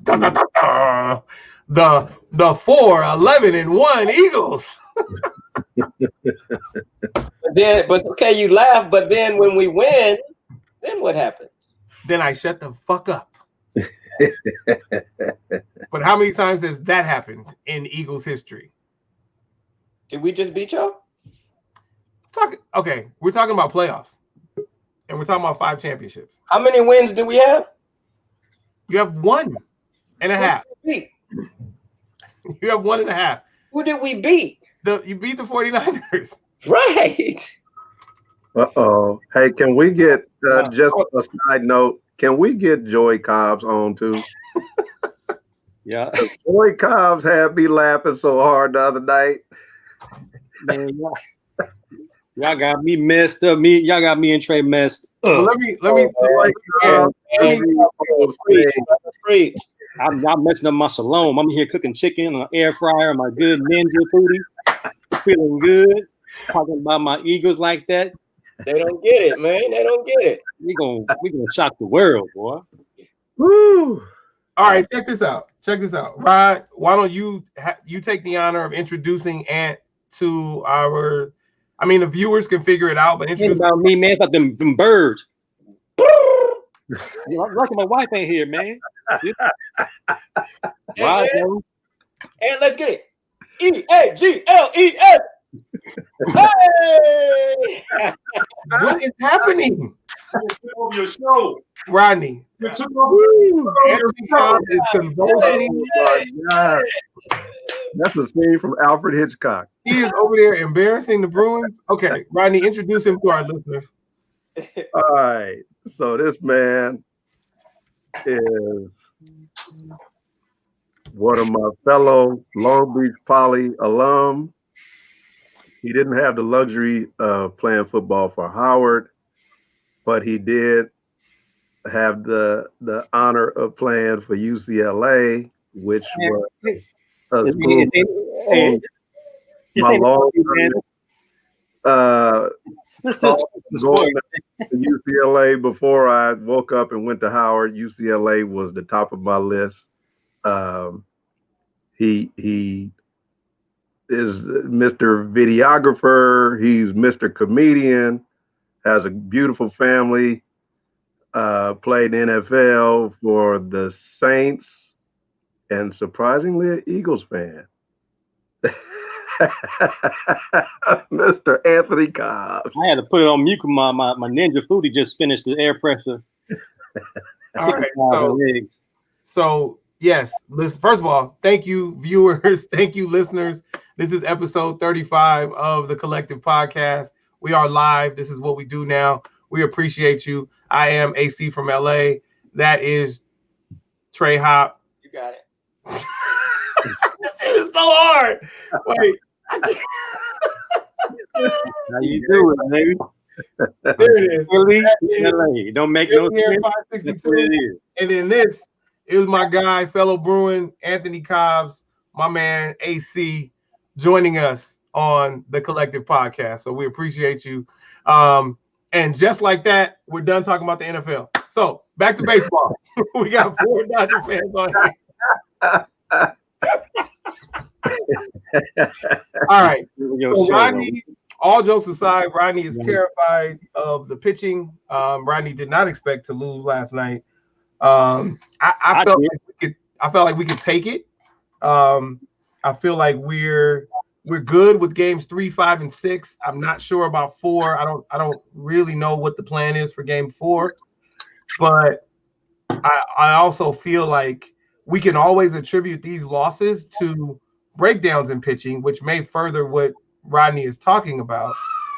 S1: Dun, dun, dun, dun. The 4-11-1 Eagles.
S2: But okay, you laugh, but then when we win, then what happens?
S1: Then I shut the fuck up. But how many times has that happened in Eagles history?
S2: Did we just beat y'all?
S1: Okay, we're talking about playoffs. And we're talking about 5 championships.
S2: How many wins do we have?
S1: You have 1.5. You have 1.5.
S2: Who did we beat?
S1: You beat the 49ers.
S2: Right.
S3: Uh-oh. Hey, can we get, just a side note, can we get Joey Cobbs on too?
S5: Yeah.
S3: Joey Cobbs had me laughing so hard the other night.
S5: Man, y'all got me messed up. Y'all got me and Trey messed up. I'm messing up my salon. I'm here cooking chicken on an air fryer, my good ninja foodie. Feeling good. Talking about my Eagles like that.
S2: They don't get it, man. They don't get it.
S5: We gonna shock the world, boy.
S1: Woo. All right, check this out. Rod, why don't you take the honor of introducing Ant to our. I mean, the viewers can figure it out, but introduce
S5: about me, man. About them birds. Lucky my wife ain't here, man.
S2: Right, and let's get it. EAGLES. Hey!
S1: What is happening?
S5: Over your show,
S1: Rodney.
S5: you took over.
S1: Is convulsing.
S3: Oh my God. That's a scene from Alfred Hitchcock.
S1: He is over there embarrassing the Bruins. Okay, Rodney, introduce him to our listeners.
S3: All right. So this man is one of my fellow Long Beach Poly alum. He didn't have the luxury of playing football for Howard, but he did have the honor of playing for UCLA, which was a school. My long Going to UCLA before I woke up and went to Howard. UCLA was the top of my list. He is Mr. Videographer. He's Mr. Comedian. Has a beautiful family. Played NFL for the Saints, and surprisingly, an Eagles fan. Mr. Anthony Cobbs.
S5: I had to put it on mute. My Ninja Foodie just finished the air pressure.
S1: All right. So yes, listen, first of all, thank you, viewers. Thank you, listeners. This is episode 35 of the Collective Podcast. We are live. This is what we do now. We appreciate you. I am AC from LA. That is Trey Hop.
S2: You got it.
S1: This shit is so hard. Wait.
S5: How you doing, baby?
S1: There it is.
S5: LA. Don't make no sense.
S1: 562. And then this is my guy, fellow Bruin, Anthony Cobbs, my man AC, joining us on the Collective Podcast. So we appreciate you. And just like that, we're done talking about the NFL. So back to baseball. We got 4 Dodger fans on here. All right. So Rodney, all jokes aside, Rodney is terrified of the pitching. Rodney did not expect to lose last night. I felt like we could take it. I feel like we're good with games 3, 5, and 6. I'm not sure about 4. I don't really know what the plan is for game 4, but I also feel like we can always attribute these losses to breakdowns in pitching, which may further what Rodney is talking about.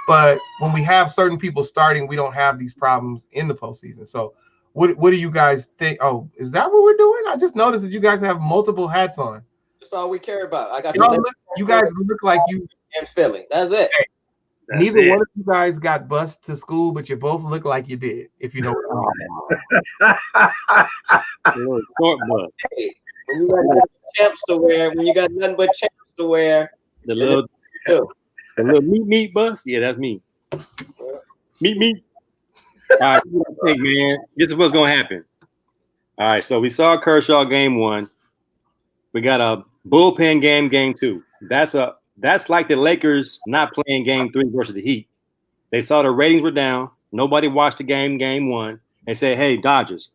S1: But when we have certain people starting, we don't have these problems in the postseason. So what do you guys think? Oh, is that what we're doing? I just noticed that you guys have multiple hats on.
S2: That's all we care about. I got
S1: you guys look like you
S2: in Philly. That's it.
S1: Hey, neither one of you guys got bused to school, but you both look like you did, if you know what I mean.
S2: Hey, when you got champs to wear, when you got nothing but champs to wear,
S5: the little meat bus, yeah, that's me. Meat. All right, think, man. This is what's gonna happen. All right, so we saw Kershaw game 1. We got a bullpen game 2. That's like the Lakers not playing game 3 versus the Heat. They saw the ratings were down. Nobody watched the game 1. They said, hey, Dodgers,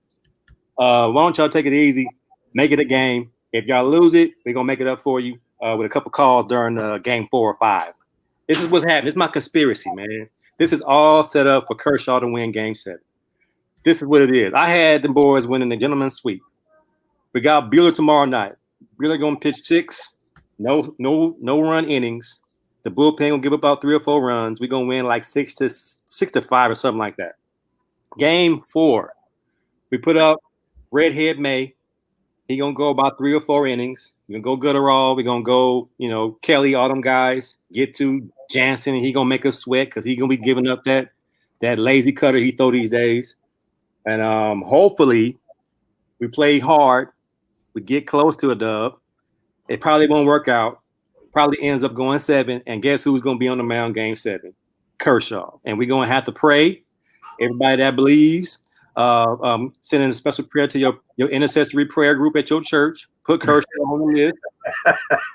S5: why don't y'all take it easy, make it a game. If y'all lose it, we're going to make it up for you with a couple calls during game 4 or 5. This is what's happening. This is my conspiracy, man. This is all set up for Kershaw to win game 7. This is what it is. I had the boys winning the gentleman's sweep. We got Buehler tomorrow night. Buehler going to pitch 6. No run innings. The bullpen will give about 3 or 4 runs. We're gonna win like 6 to 5 or something like that. Game 4, we put up Redhead May. He gonna go about 3 or 4 innings. We're gonna go Gooderall. We're gonna go, Kelly, all them guys. Get to Jansen, and he gonna make us sweat because he gonna be giving up that lazy cutter he throw these days. And hopefully we play hard. We get close to a dub. It probably won't work out. Probably ends up going 7. And guess who's going to be on the mound game 7? Kershaw. And we're going to have to pray. Everybody that believes, send in a special prayer to your intercessory prayer group at your church. Put Kershaw on the list.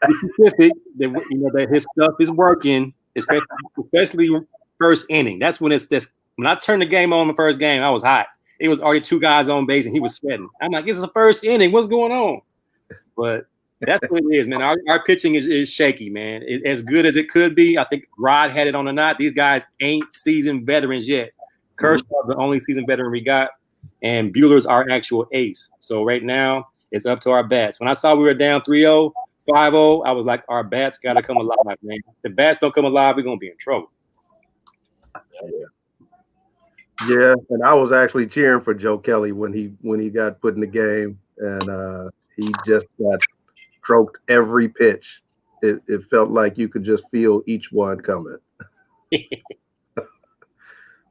S5: Be specific that his stuff is working, especially first inning. That's when when I turned the game on the first game, I was hot. It was already 2 guys on base and he was sweating. I'm like, this is the first inning. What's going on? But that's what it is, man. Our pitching is shaky, man. As good as it could be. I think Rod had it on the knot. These guys ain't seasoned veterans yet. Kershaw's the only seasoned veteran we got, and Buehler's our actual ace. So right now, it's up to our bats. When I saw we were down 3-0, 5-0, I was like, our bats got to come alive, man. If the bats don't come alive, we're going to be in trouble.
S3: Yeah, and I was actually cheering for Joe Kelly when he got put in the game, and he just got stroked every pitch. It felt like you could just feel each one coming.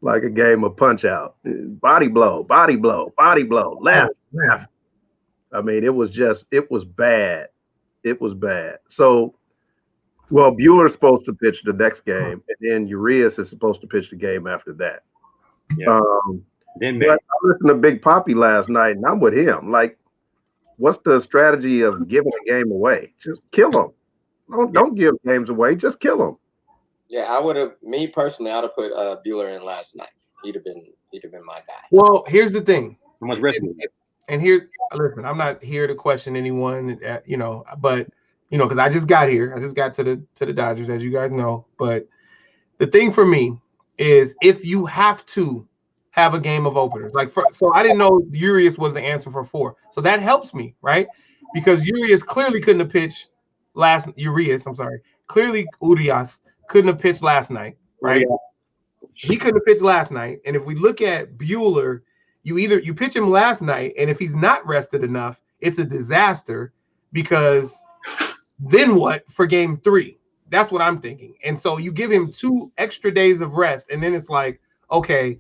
S3: Like a game of punch out. Body blow, left. I mean, it was bad. It was bad. So Well, Bueller's supposed to pitch the next game, and then Urias is supposed to pitch the game after that.
S5: Yeah.
S3: But I listened to Big Poppy last night, and I'm with him. Like, what's the strategy of giving a game away? Just kill them. Don't give games away. Just kill them.
S2: Yeah, I would have. Me personally, I'd have put Bueller in last night. He'd have been my guy.
S1: Well, here's the thing.
S5: How much rest?
S1: And here, listen, I'm not here to question anyone, but because I just got here. I just got to the Dodgers, as you guys know. But the thing for me is, if you have to have a game of openers, so I didn't know Urias was the answer for 4. So that helps me, right? Because Urias clearly couldn't have pitched Clearly Urias couldn't have pitched last night, right? Yeah. He couldn't have pitched last night. And if we look at Bueller, you pitch him last night, and if he's not rested enough, it's a disaster, because then what for game 3? That's what I'm thinking. And so you give him 2 extra days of rest, and then it's like, okay,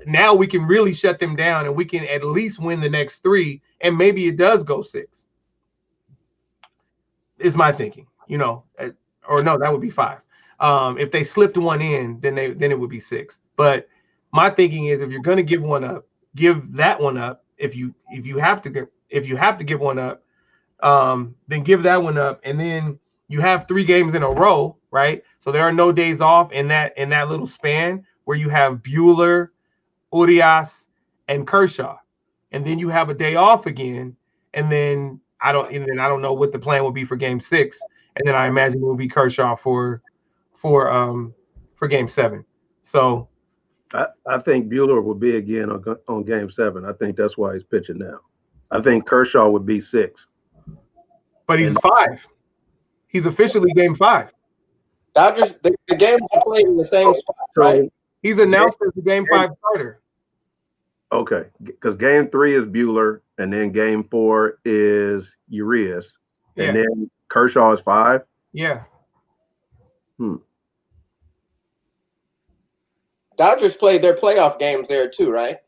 S1: now we can really shut them down, and we can at least win the next 3, and maybe it does go 6. Is my thinking, or no, that would be 5. If they slipped one in, then it would be 6. But my thinking is, if you're going to give one up, give that one up. If you have to give one up, then give that one up, and then you have 3 games in a row, right? So there are no days off in that little span where you have Bueller, Urias, and Kershaw, and then you have a day off again, and then I don't know what the plan will be for game 6, and then I imagine it will be Kershaw for game 7. So
S3: I think Bueller will be again on game 7. I think that's why he's pitching now. I think Kershaw would be 6.
S1: But he's 5. He's officially game 5.
S2: Dodgers, the games are played in the same spot, right?
S1: He's announced as the game 5 starter.
S3: Okay, because game 3 is Bueller, and then game 4 is Urias, and then Kershaw is 5.
S1: Yeah.
S2: Dodgers played their playoff games there too, right?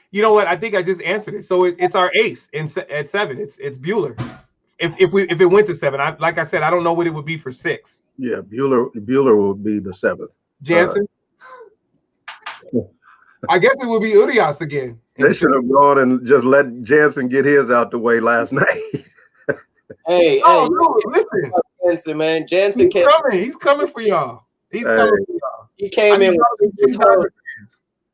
S1: You know what? I think I just answered it. So it's our ace at 7. It's Bueller. If it went to 7, like I said, I don't know what it would be for 6.
S3: Yeah, Bueller will be the 7th.
S1: Jansen. I guess it would be Urias again.
S3: They should have gone and just let Jansen get his out the way last night.
S2: No,
S1: listen,
S2: Jansen, man. Jansen
S1: He's coming for y'all. He's coming for y'all.
S2: He came in.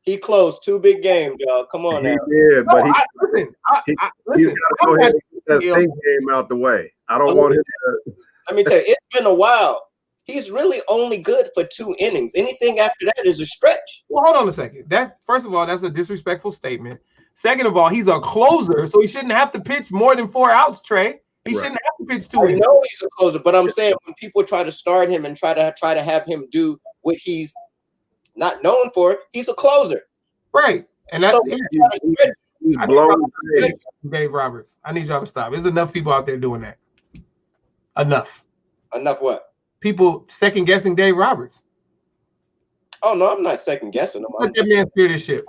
S2: He closed 2 big games, y'all. Come on now.
S3: He did, but he's got to go ahead and get that same game out the way. I don't want him to.
S2: Let me tell you, it's been a while. He's really only good for 2 innings. Anything after that is a stretch.
S1: Well, hold on a second. First of all, that's a disrespectful statement. Second of all, he's a closer, so he shouldn't have to pitch more than 4 outs, Trey. He shouldn't have to pitch 2 innings.
S2: I know he's a closer, but I'm saying when people try to start him and try to have him do what he's not known for, he's a closer.
S1: Right. And that's
S3: he's blown.
S1: Dave Roberts. I need y'all to stop. There's enough people out there doing that. Enough what? People second guessing Dave Roberts.
S2: Oh no, I'm not second guessing him.
S1: Let that man steer this ship.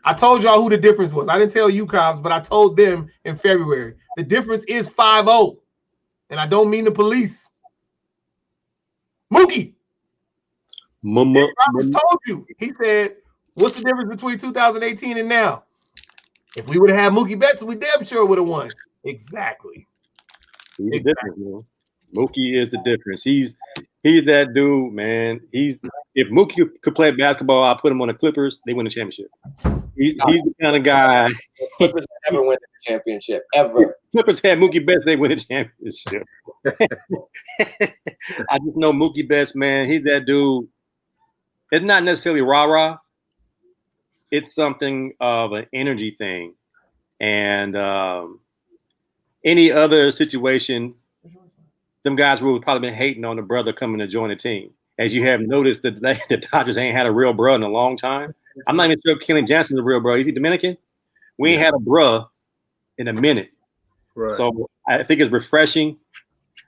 S1: I told y'all who the difference was. I didn't tell you, Cobbs, but I told them in February. The difference is 5-0. And I don't mean the police. Mookie. Roberts told you. He said, what's the difference between 2018 and now? If we would have had Mookie Betts, we damn sure would have won. Exactly.
S5: He's different, man. Mookie is the difference. He's that dude, man. If Mookie could play basketball, I'll put him on the Clippers. They win the championship. He's the kind of guy.
S2: Clippers never win the championship ever.
S5: Clippers had Mookie Betts. They win the championship. I just know Mookie Betts, man. He's that dude. It's not necessarily rah-rah. It's something of an energy thing, and any other situation. Them guys would have probably been hating on the brother coming to join the team. As you have noticed that the Dodgers ain't had a real bro in a long time. I'm not even sure Kenley Jansen's a real bro. Is he Dominican? We ain't had a bruh in a minute.
S3: Right.
S5: So I think it's refreshing.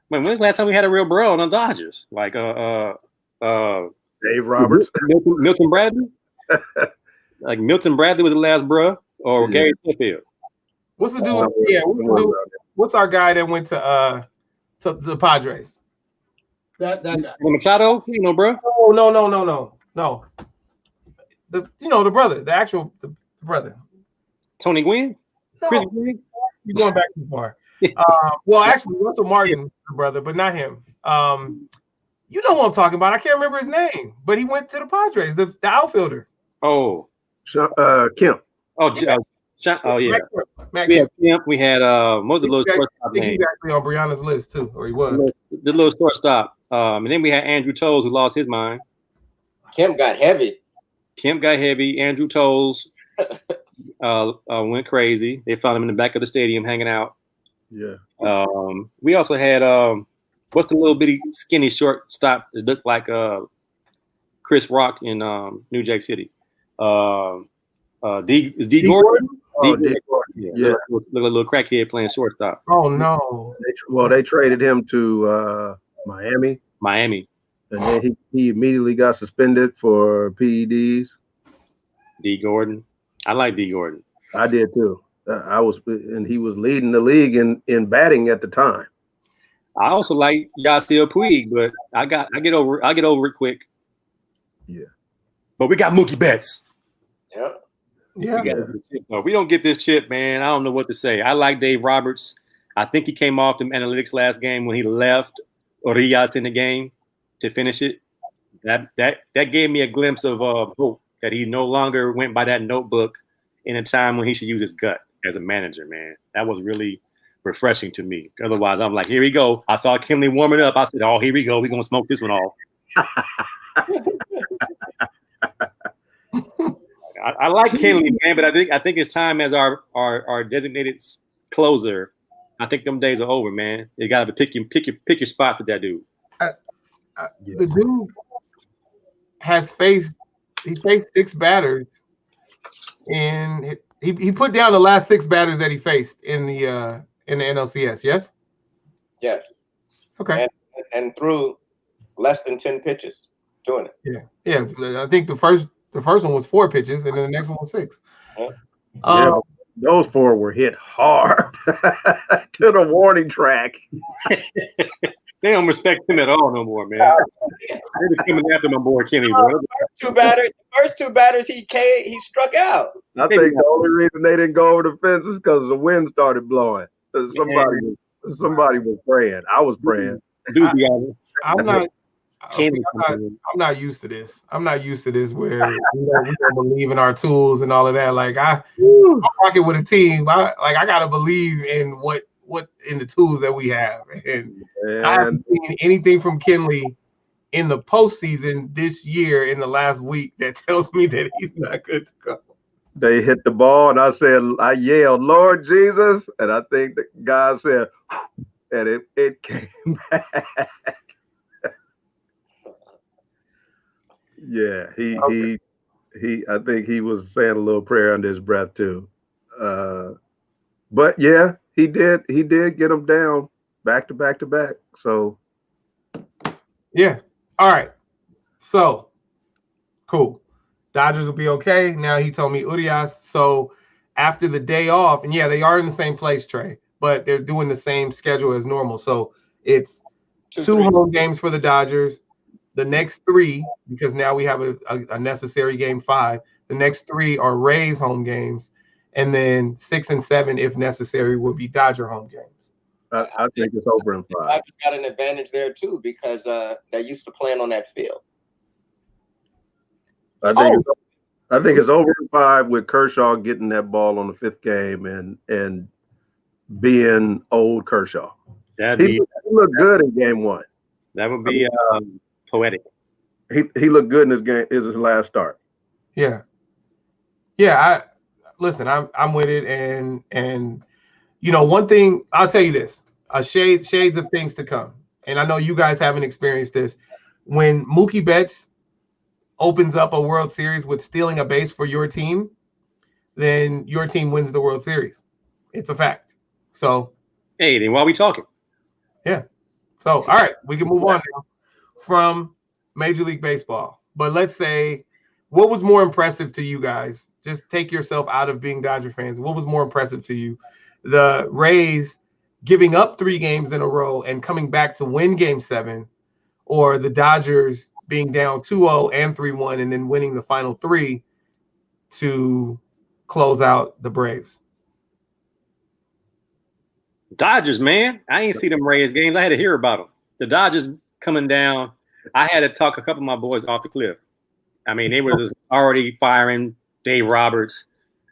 S5: When's the last time we had a real bro on the Dodgers? Like
S3: Dave Roberts.
S5: Milton Bradley? Like Milton Bradley was the last bruh, or Gary Sheffield.
S1: What's the dude? What's our guy that went to the Padres? That guy.
S5: Machado, you know, bro.
S1: No. The brother, the brother.
S5: Tony Gwynn?
S1: No,
S5: Chris Gwynn?
S1: you're going back too far. Well, actually, Russell Martin, the brother, but not him. You know who I'm talking about. I can't remember his name, but he went to the Padres, the outfielder.
S5: Oh.
S3: Kemp.
S5: Oh, yeah.
S1: Matt
S5: We had
S1: Kemp.
S5: Kemp. We had most of the little shortstop
S1: I think
S5: names.
S1: he's actually on Brianna's list too, or he was.
S5: The little shortstop. And then we had Andrew Toles, who lost his mind.
S2: Kemp got heavy.
S5: Andrew Toles went crazy. They found him in the back of the stadium hanging out.
S3: Yeah.
S5: We also had what's the little bitty skinny shortstop that looked like Chris Rock in New Jack City? D Gordon?
S3: Oh,
S5: D.
S3: D. Gordon. Yeah.
S5: Look like a little crackhead playing shortstop.
S1: Oh no.
S3: They traded him to Miami. And then he immediately got suspended for PEDs.
S5: D. Gordon. I like D. Gordon.
S3: I did too. And he was leading the league in batting at the time.
S5: I also like Yasiel Puig, but I get over it quick.
S3: Yeah.
S5: But we got Mookie Betts.
S2: Yep.
S1: Yeah.
S5: If we don't get this chip, man, I don't know what to say. I like Dave Roberts. I think he came off the analytics last game when he left Urias in the game to finish it. That gave me a glimpse of hope that he no longer went by that notebook in a time when he should use his gut as a manager, man. That was really refreshing to me. Otherwise, I'm like, here we go. I saw Kinley warming up. I said, oh, here we go. We're going to smoke this one off. I like Kinley, man, but I think it's time as our designated closer. I think them days are over, man. You got to pick your spot with that dude.
S1: The dude faced 6 batters, and he put down the last 6 batters that he faced in the NLCS. Yes.
S2: Yes.
S1: Okay.
S2: And threw less than 10 pitches doing it.
S1: Yeah. I think the first one was 4 pitches, and then the next one was 6.
S3: Yeah, those 4 were hit hard to the warning track.
S5: They don't respect him at all no more, man. They're coming after my boy Kenny, bro.
S2: The first two batters he struck out.
S3: I think the only reason they didn't go over the fence is because the wind started blowing. Somebody was praying. I was praying.
S1: I'm not used to this. I'm not used to this where we don't believe in our tools and all of that. Like I'm rocking with a team. I gotta believe in what in the tools that we have. And I haven't seen anything from Kinley in the postseason this year in the last week that tells me that he's not good to go.
S3: They hit the ball, and I yelled, Lord Jesus, and I think the guy said, and it came back. Yeah, I think he was saying a little prayer under his breath too. But yeah, he did get him down back to back to back. So
S1: yeah. All right. So cool. Dodgers will be okay. Now he told me Urias. So after the day off, and yeah, they are in the same place, Trey, but they're doing the same schedule as normal. So it's 2 home games for the Dodgers. The next 3, because now we have a necessary game 5. The next 3 are Rays home games, and then 6 and 7, if necessary, will be Dodger home games.
S3: I think it's over in 5.
S2: I've got an advantage there too because they're used to playing on that field.
S3: I think it's over in 5 with Kershaw getting that ball on the 5th game and being old Kershaw. He looked good in game 1.
S5: That would be poetic.
S3: He looked good in this game. Is his last start.
S1: Yeah. I'm with it, and one thing I'll tell you this: shades of things to come. And I know you guys haven't experienced this. When Mookie Betts opens up a World Series with stealing a base for your team, then your team wins the World Series. It's a fact. So,
S5: hey, then why are we talking?
S1: Yeah. So, all right, we can move on now from Major League Baseball. But let's say, what was more impressive to you guys? Just take yourself out of being Dodger fans. What was more impressive to you? The Rays giving up 3 games in a row and coming back to win game 7, or the Dodgers being down 2-0 and 3-1 and then winning the final 3 to close out the Braves?
S5: Dodgers, man. I ain't see them Rays games. I had to hear about them. The Dodgers coming down. I had to talk a couple of my boys off the cliff. I mean, they were just already firing Dave Roberts.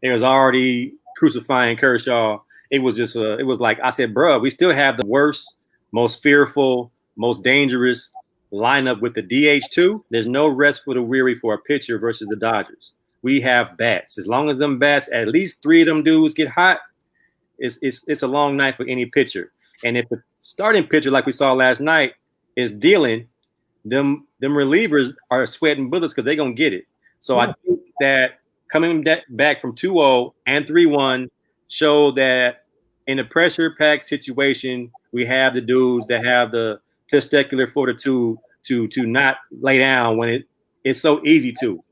S5: They was already crucifying Kershaw. It was just it was like I said, bro, we still have the worst, most fearful, most dangerous lineup with the DH2. There's no rest for the weary for a pitcher versus the Dodgers. We have bats. As long as them bats, at least 3 of them dudes get hot, it's a long night for any pitcher. And if the starting pitcher, like we saw last night, is dealing, them relievers are sweating bullets because they're going to get it. So I think that coming back from 2-0 and 3-1 showed that in a pressure-packed situation, we have the dudes that have the testicular fortitude to not lay down when it's so easy to.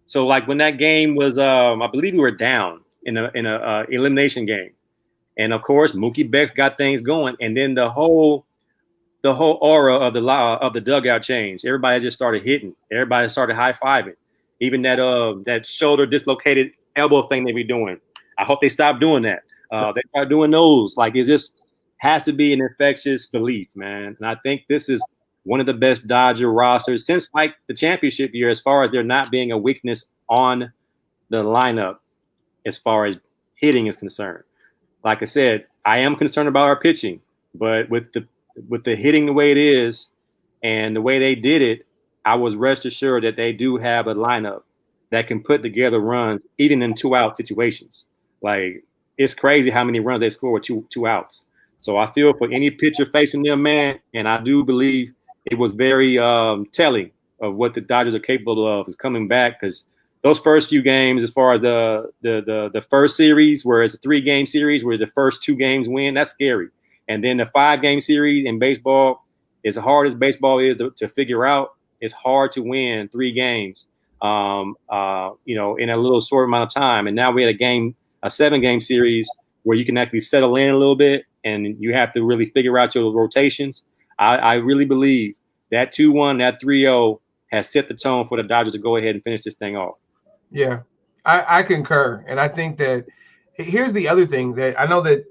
S5: So like when that game was, I believe we were down in a elimination game. And of course, Mookie Betts got things going, and then the whole aura of the dugout changed. Everybody just started hitting. Everybody started high-fiving. Even that shoulder dislocated elbow thing they be doing. I hope they stop doing that. They start doing those. Like it just has to be an infectious belief, man. And I think this is one of the best Dodger rosters since like the championship year, as far as there not being a weakness on the lineup as far as hitting is concerned. Like I said, I am concerned about our pitching, but with the hitting the way it is and the way they did it, I was rest assured that they do have a lineup that can put together runs even in 2-out situations. Like it's crazy how many runs they score with two outs. So I feel for any pitcher facing them, man, and I do believe it was very telling of what the Dodgers are capable of is coming back, because those first few games, as far as the first series, where it's a 3-game series where the first 2 games win, that's scary. And then the 5-game series in baseball, as hard as baseball is to figure out, it's hard to win 3 games, in a little short amount of time. And now we had a 7-game series where you can actually settle in a little bit and you have to really figure out your rotations. I really believe that 2-1, that 3-0 has set the tone for the Dodgers to go ahead and finish this thing off.
S1: Yeah, I concur. And I think that here's the other thing that I know that,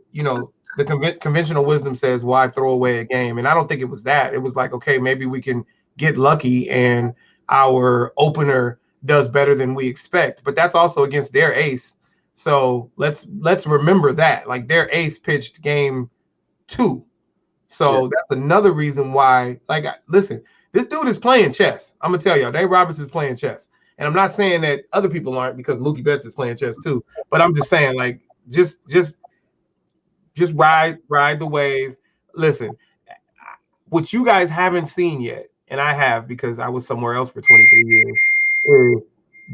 S1: the conventional wisdom says, why throw away a game? And I don't think it was that. It was like, okay, maybe we can get lucky and our opener does better than we expect. But that's also against their ace. So let's remember that. Like their ace pitched game 2. So that's another reason why, like, listen, this dude is playing chess. I'm going to tell y'all, Dave Roberts is playing chess. And I'm not saying that other people aren't, because Mookie Betts is playing chess too. But I'm just saying, like, just ride the wave. Listen, what you guys haven't seen yet, and I have because I was somewhere else for 23 years, is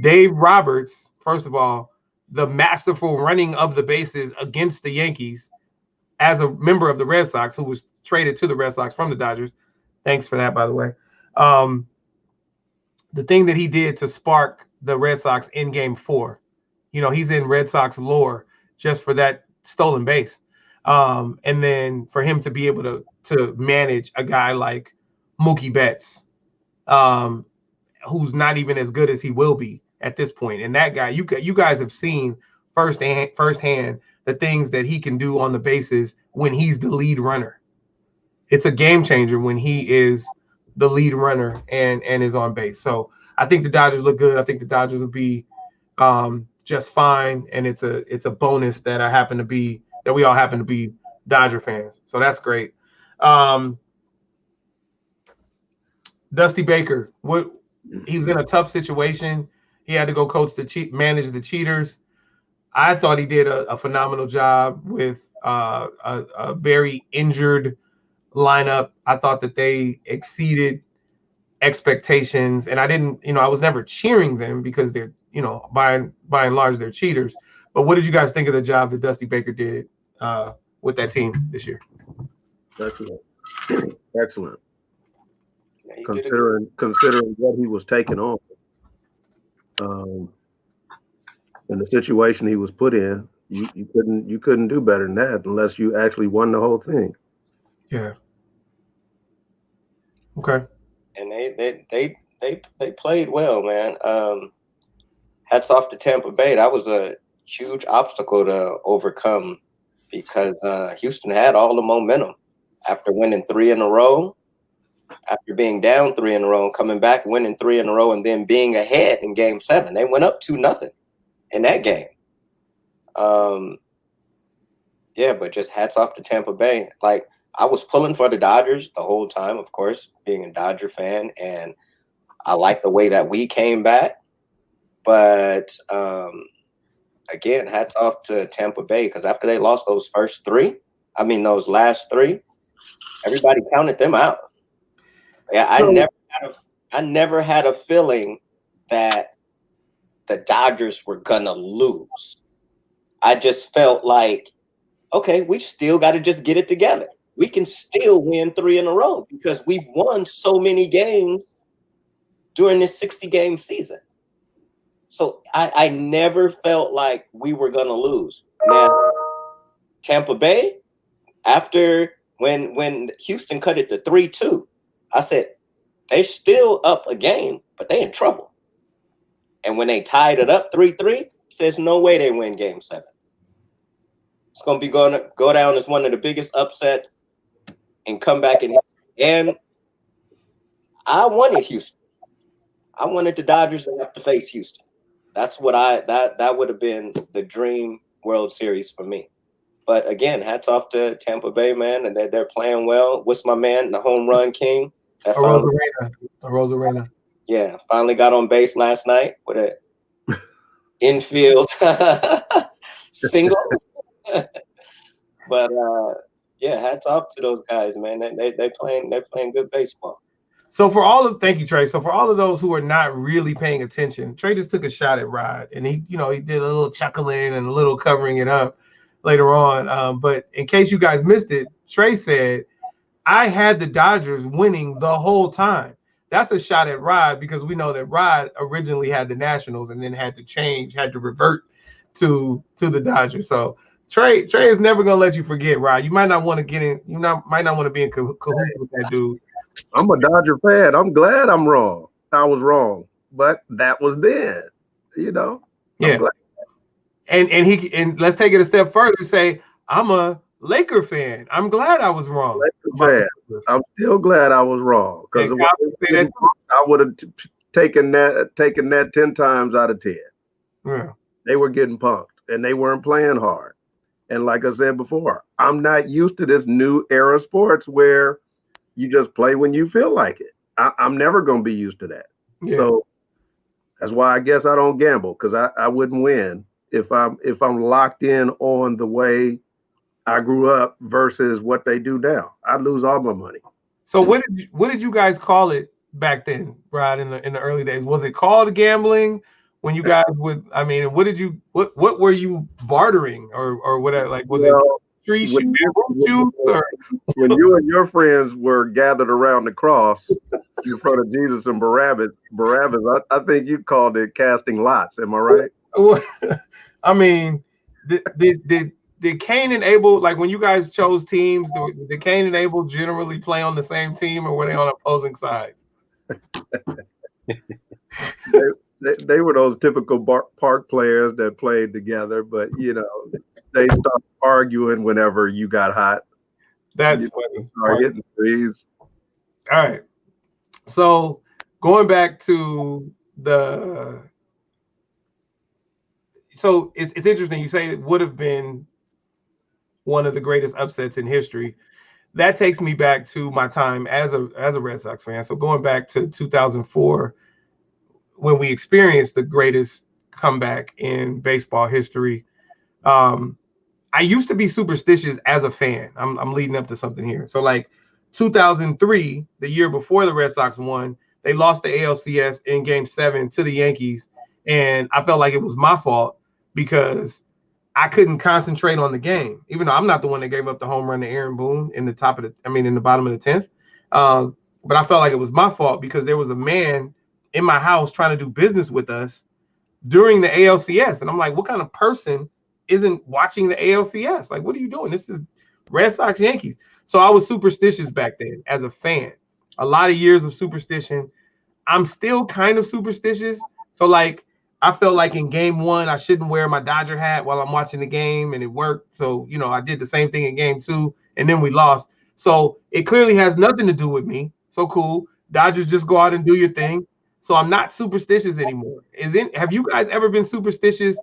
S1: Dave Roberts, first of all, the masterful running of the bases against the Yankees as a member of the Red Sox, who was traded to the Red Sox from the Dodgers. Thanks for that, by the way. The thing that he did to spark the Red Sox in game 4, he's in Red Sox lore just for that stolen base. And then for him to be able to manage a guy like Mookie Betts, who's not even as good as he will be at this point. And that guy, you guys have seen firsthand the things that he can do on the bases when he's the lead runner. It's a game changer when he is the lead runner and is on base. So I think the Dodgers look good. I think the Dodgers will be just fine. And it's a bonus that we all happen to be Dodger fans. So that's great. Dusty Baker, he was in a tough situation. He had to go manage the cheaters. I thought he did a phenomenal job with a very injured lineup. I thought that they exceeded expectations, and I was never cheering them because they're, by and large, they're cheaters. But what did you guys think of the job that Dusty Baker did with that team this year?
S3: Excellent. Considering what he was taking on, and the situation he was put in, you couldn't do better than that unless you actually won the whole thing.
S1: Yeah. Okay.
S2: they played well, man. Hats off to Tampa Bay. That was a huge obstacle to overcome because Houston had all the momentum after winning 3 in a row, after being down 3 in a row, coming back, winning 3 in a row, and then being ahead in Game 7. They went up 2-0 in that game. Yeah, but just hats off to Tampa Bay. Like, I was pulling for the Dodgers the whole time, of course, being a Dodger fan, and I like the way that we came back. But again, hats off to Tampa Bay, because after they lost those last 3, everybody counted them out. Yeah, I never had a feeling that the Dodgers were gonna lose. I just felt like, okay, we still got to just get it together. We can still win 3 in a row because we've won so many games during this 60-game season. So I never felt like we were gonna lose. Now, Tampa Bay, after when Houston cut it to 3-2, I said, they're still up a game, but they in trouble. And when they tied it up 3-3, says no way they win Game 7. It's going to go down as one of the biggest upsets and come back in. And I wanted Houston. I wanted the Dodgers to have to face Houston. That's what that would have been the dream World Series for me. But again, hats off to Tampa Bay, man, and they're playing well. What's my man, the home run king?
S1: Arozarena.
S2: Yeah, finally got on base last night with an infield single. But yeah, hats off to those guys, man. They're playing good baseball.
S1: So thank you, Trey. So for all of those who are not really paying attention, Trey just took a shot at Rod, and he did a little chuckling and a little covering it up later on. But in case you guys missed it, Trey said, I had the Dodgers winning the whole time. That's a shot at Rod, because we know that Rod originally had the Nationals and then had to revert to the Dodgers. So Trey is never gonna let you forget, Rod. You might not want to get in. Might not want to be in cahoots with that dude.
S3: I'm a Dodger fan. I'm glad I'm wrong. I was wrong, but that was then.
S1: Yeah. And let's take it a step further and say, I'm a Laker fan. I'm glad I was wrong.
S3: I'm still glad I was wrong, because I would have taken that 10 times out of 10.
S1: Yeah.
S3: They were getting punked and they weren't playing hard. And like I said before, I'm not used to this new era sports where you just play when you feel like it. I'm never going to be used to that. Yeah. So that's why I guess I don't gamble, because I wouldn't win if I'm locked in on the way I grew up versus what they do now. I'd lose all my money.
S1: So what did you guys call it back then, Rod, in the early days? Was it called gambling? When you guys what were you bartering or whatever? Like, was it street shoots?
S3: When you and your friends were gathered around the cross in front of Jesus and Barabbas, I think you called it casting lots. Am I right?
S1: I mean, did Cain and Abel, like when you guys chose teams, did Cain and Abel generally play on the same team, or were they on opposing sides?
S3: They were those typical park players that played together, but they stopped arguing whenever you got hot.
S1: That's funny.
S3: Start hitting threes.
S1: All right. So going back to so it's interesting. You say it would have been one of the greatest upsets in history. That takes me back to my time as a Red Sox fan. So going back to 2004, when we experienced the greatest comeback in baseball history. I used to be superstitious as a fan. I'm leading up to something here. So like 2003, the year before the Red Sox won, they lost the ALCS in Game 7 to the Yankees, and I felt like it was my fault because I couldn't concentrate on the game, even though I'm not the one that gave up the home run to Aaron Boone in the bottom of the 10th. But I felt like it was my fault because there was a man in my house trying to do business with us during the ALCS. And I'm like, what kind of person isn't watching the ALCS? Like, what are you doing? This is Red Sox Yankees. So I was superstitious back then as a fan. A lot of years of superstition. I'm still kind of superstitious. So like I felt like in game 1, I shouldn't wear my Dodger hat while I'm watching the game, and it worked. So, you know, I did the same thing in game 2, and then we lost. So it clearly has nothing to do with me. So cool. Dodgers, just go out and do your thing. So I'm not superstitious anymore. Have you guys ever been superstitious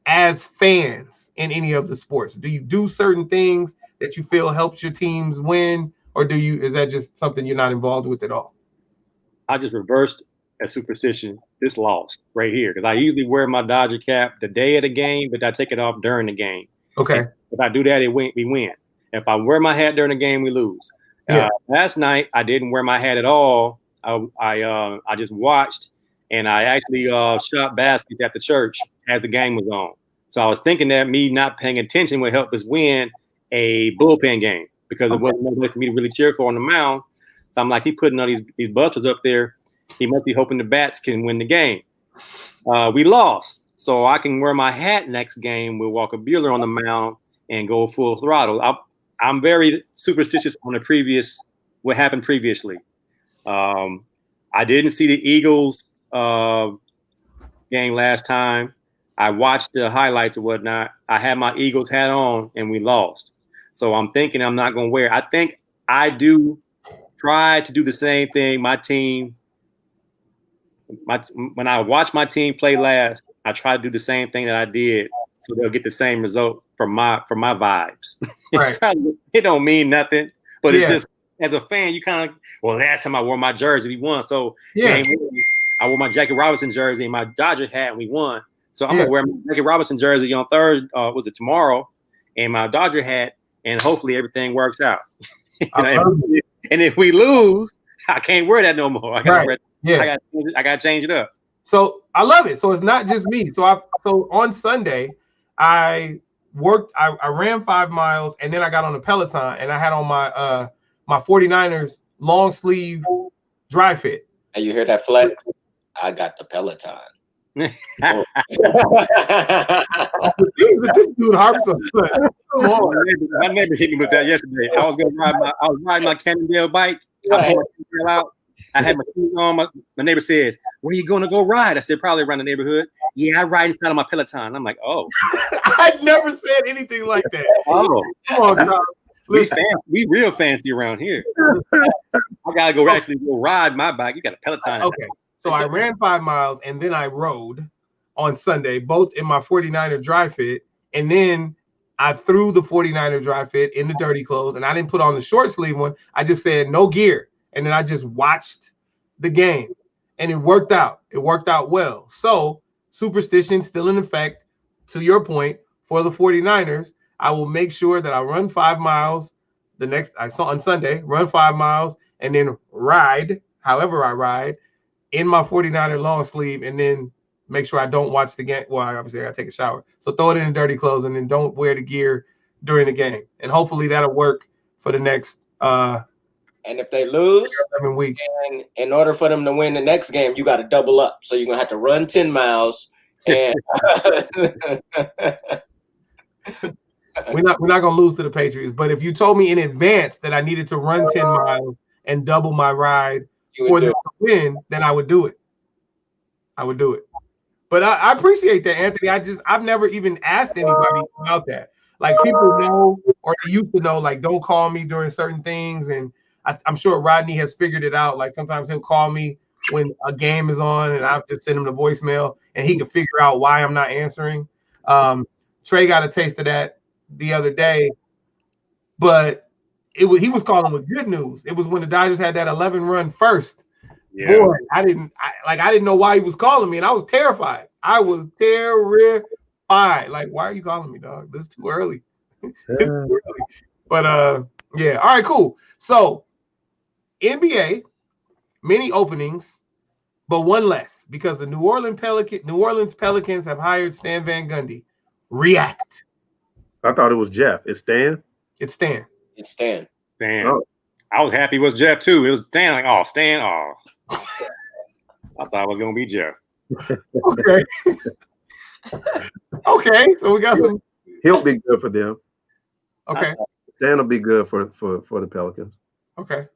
S1: as fans in any of the sports? Do you do certain things that you feel helps your teams win, or is that just something you're not involved with at all?
S5: I just reversed a superstition. This lost right here because I usually wear my Dodger cap the day of the game, but I take it off during the game.
S1: Okay.
S5: And if I do that, we win. If I wear my hat during the game, we lose.
S1: Yeah.
S5: Last night I didn't wear my hat at all. I just watched, and I actually shot baskets at the church as the game was on. So I was thinking that me not paying attention would help us win a bullpen game because it wasn't no way for me to really cheer for on the mound. So I'm like, he putting all these busters up there. He must be hoping the bats can win the game. We lost, so I can wear my hat next game with Walker Buehler on the mound and go full throttle. I'm very superstitious on what happened previously. I didn't see the Eagles game last time. I watched the highlights and whatnot. I had my Eagles hat on and we lost. So I'm thinking I'm not going to wear. I think I do try to do the same thing. My team, when I watch my team play last, I try to do the same thing that I did so they'll get the same result from my vibes. It don't mean nothing, but it's just, as a fan, you kind of, last time I wore my jersey, we won. So I wore my Jackie Robinson jersey and my Dodger hat, and we won. So I'm gonna wear my Jackie Robinson jersey on Thursday. Was it tomorrow? And my Dodger hat, and hopefully everything works out. And if we lose, I can't wear that no more. I gotta change it up.
S1: So I love it. So it's not just me. So on Sunday, I ran 5 miles, and then I got on the Peloton, and I had on my 49ers long sleeve dry fit.
S2: And you hear that flex? I got the Peloton.
S1: This dude Hopson. Come on.
S5: My neighbor hit me with that yesterday. I was riding my Cannondale bike. I had my shoes on. My neighbor says, "Where are you going to go ride?" I said, "Probably around the neighborhood." Yeah, I ride inside of my Peloton. I'm like, oh.
S1: I'd never said anything like that.
S5: Oh,
S1: come on, God.
S5: We real fancy around here. I gotta go ride my bike. You got a Peloton.
S1: Okay, so I ran 5 miles and then I rode on Sunday, both in my 49er dry fit, and then I threw the 49er dry fit in the dirty clothes, and I didn't put on the short sleeve one. I just said no gear, and then I just watched the game, and it worked out. It worked out well. So superstition still in effect. To your point, for the 49ers, I will make sure that I run 5 miles on Sunday, run 5 miles, and then ride, however I ride, in my 49er long sleeve, and then make sure I don't watch the game. Well, obviously I gotta take a shower. So throw it in dirty clothes and then don't wear the gear during the game. And hopefully that'll work for the next
S2: and if they lose
S1: 7 weeks.
S2: And in order for them to win the next game, you got to double up. So you're gonna have to run 10 miles and
S1: We're not gonna lose to the Patriots, but if you told me in advance that I needed to run 10 miles and double my ride for them to win, then I would do it. But I appreciate that, Anthony. I've never even asked anybody about that. Like, people know, or they used to know, like, don't call me during certain things. And I'm sure Rodney has figured it out. Like, sometimes he'll call me when a game is on, and I'll just send him the voicemail, and he can figure out why I'm not answering. Trey got a taste of that the other day, but he was calling with good news. It was when the Dodgers had that 11-run first. Yeah. Boy, I didn't know why he was calling me, and I was terrified. Like, why are you calling me, dog? This is too early. It's too early. But yeah, all right, cool. So NBA, many openings, but one less because the New Orleans Pelicans have hired Stan Van Gundy. React.
S3: I thought it was Jeff. It's Stan?
S1: It's Stan.
S2: It's Stan.
S5: Stan. Oh. I was happy it was Jeff too. It was Stan. Like, oh, Stan. Oh. I thought it was gonna be Jeff.
S1: Okay. Okay. So we got some.
S3: He'll be good for them.
S1: Okay.
S3: Stan will be good for the Pelicans.
S1: Okay.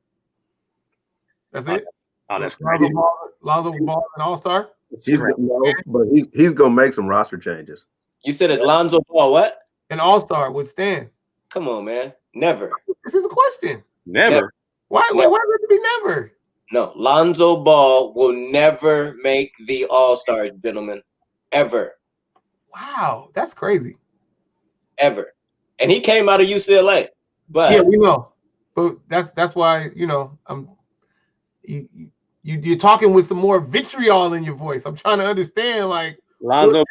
S1: That's it.
S5: Oh, that's
S1: Lonzo
S5: crazy.
S1: Ball, an all-star.
S3: He's gonna make some roster changes.
S2: You said it's Lonzo Ball. What?
S1: An all-star would stand.
S2: Come on, man. Never.
S1: This is a question.
S5: Never.
S1: Why would it be never?
S2: No, Lonzo Ball will never make the All-Stars, gentlemen. Ever.
S1: Wow, that's crazy.
S2: Ever. And he came out of UCLA. But
S1: yeah, we know. But that's why, you're talking with some more vitriol in your voice. I'm trying to understand, like,
S5: Lonzo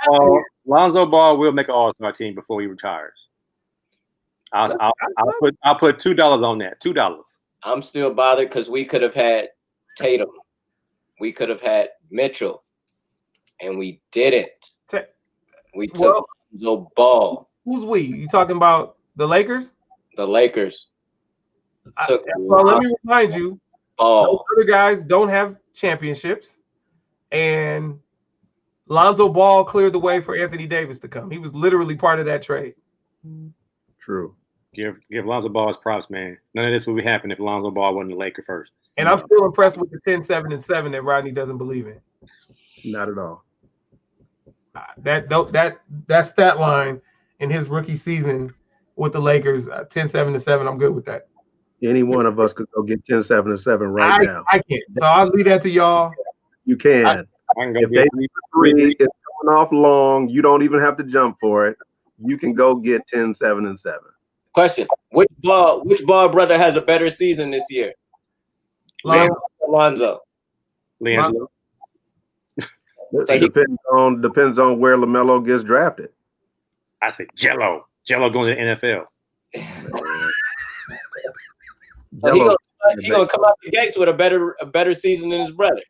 S5: Ball will make an all-star team before he retires. I'll put $2 on that. $2.
S2: I'm still bothered because we could have had Tatum. We could have had Mitchell. And we didn't. We took Lonzo Ball.
S1: Who's we? You talking about the Lakers?
S2: The Lakers.
S1: Well, let me remind you, those other guys don't have championships. And Lonzo Ball cleared the way for Anthony Davis to come. He was literally part of that trade.
S3: True.
S5: Give Lonzo Ball his props, man. None of this would be happening if Lonzo Ball wasn't the Laker first.
S1: And I'm still impressed with the 10-7-7 that Rodney doesn't believe in.
S3: Not at all.
S1: That stat line in his rookie season with the Lakers, 10-7-7, I'm good with that.
S3: Any one of us could go get 10-7-7 right now.
S1: I can't. So I'll leave that to y'all.
S3: You can.
S5: I can go
S3: if they need three, it's coming off long. You don't even have to jump for it. You can go get 10-7-7.
S2: Question: Which ball brother has a better season this year? Lonzo.
S5: LiAngelo.
S2: So
S3: depends on where LaMelo gets drafted.
S5: I say Jello. Jello going to the NFL.
S2: So he gonna come out the gates with a better season than his brother.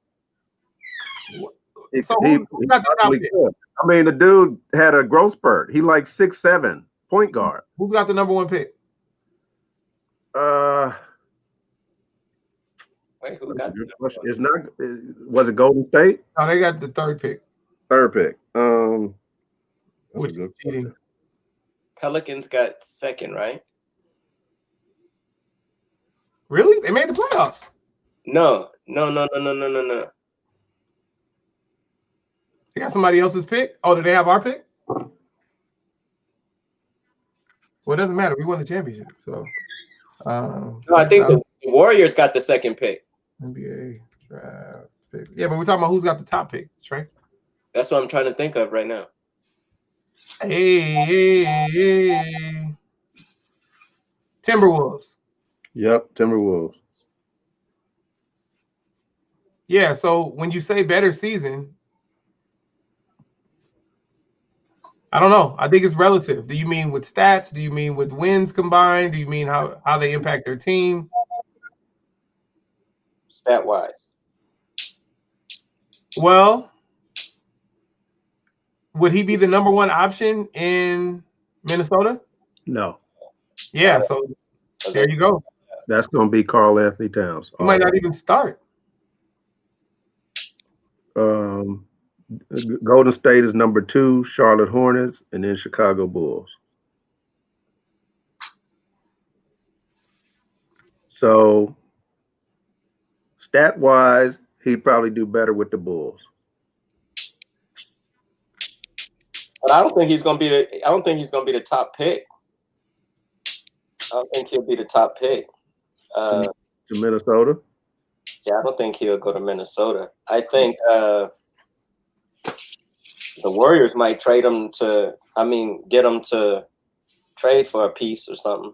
S1: So who got the top pick?
S3: I mean, the dude had a growth spurt. He like 6'7", point guard.
S1: Who's got the number one pick?
S2: Wait, who got the
S3: it's not. Was it Golden State?
S1: No, they got the third pick.
S3: Third pick.
S1: Which is cheating.
S2: Pelicans got second, right?
S1: Really? They made the playoffs.
S2: No.
S1: They got somebody else's pick? Oh, did they have our pick? Well, it doesn't matter. We won the championship. So
S2: no, I think the Warriors got the second pick.
S1: NBA draft pick. Yeah, but we're talking about who's got the top pick, Trey.
S2: That's what I'm trying to think of right now.
S1: Hey. Timberwolves.
S3: Yep, Timberwolves.
S1: Yeah, so when you say better season, I don't know. I think it's relative. Do you mean with stats? Do you mean with wins combined? Do you mean how they impact their team?
S2: Stat-wise.
S1: Well, would he be the number one option in Minnesota?
S3: No.
S1: Yeah, so there you go.
S3: That's going to be Karl Anthony Towns.
S1: He might not even start.
S3: Golden State is number 2, Charlotte Hornets, and then Chicago Bulls. So, stat-wise, he'd probably do better with the Bulls.
S2: But I don't think he's gonna be the top pick. I don't think he'll be the top pick.
S3: To Minnesota?
S2: Yeah, I don't think he'll go to Minnesota. I think the Warriors might get him to trade for a piece or something.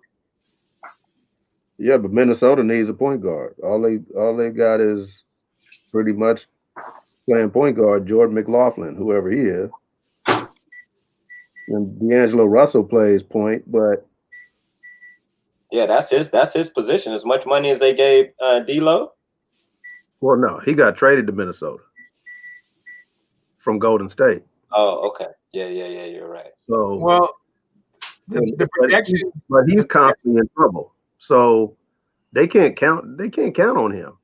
S3: Yeah, but Minnesota needs a point guard. All they got is pretty much playing point guard Jordan McLaughlin, whoever he is. And D'Angelo Russell plays point, but
S2: yeah, that's his position. As much money as they gave D'Lo.
S3: Well, no, he got traded to Minnesota from Golden State.
S2: Oh, okay. Yeah, you're right.
S3: So
S1: well, the projection,
S3: but he's constantly in trouble. So they can't count on him.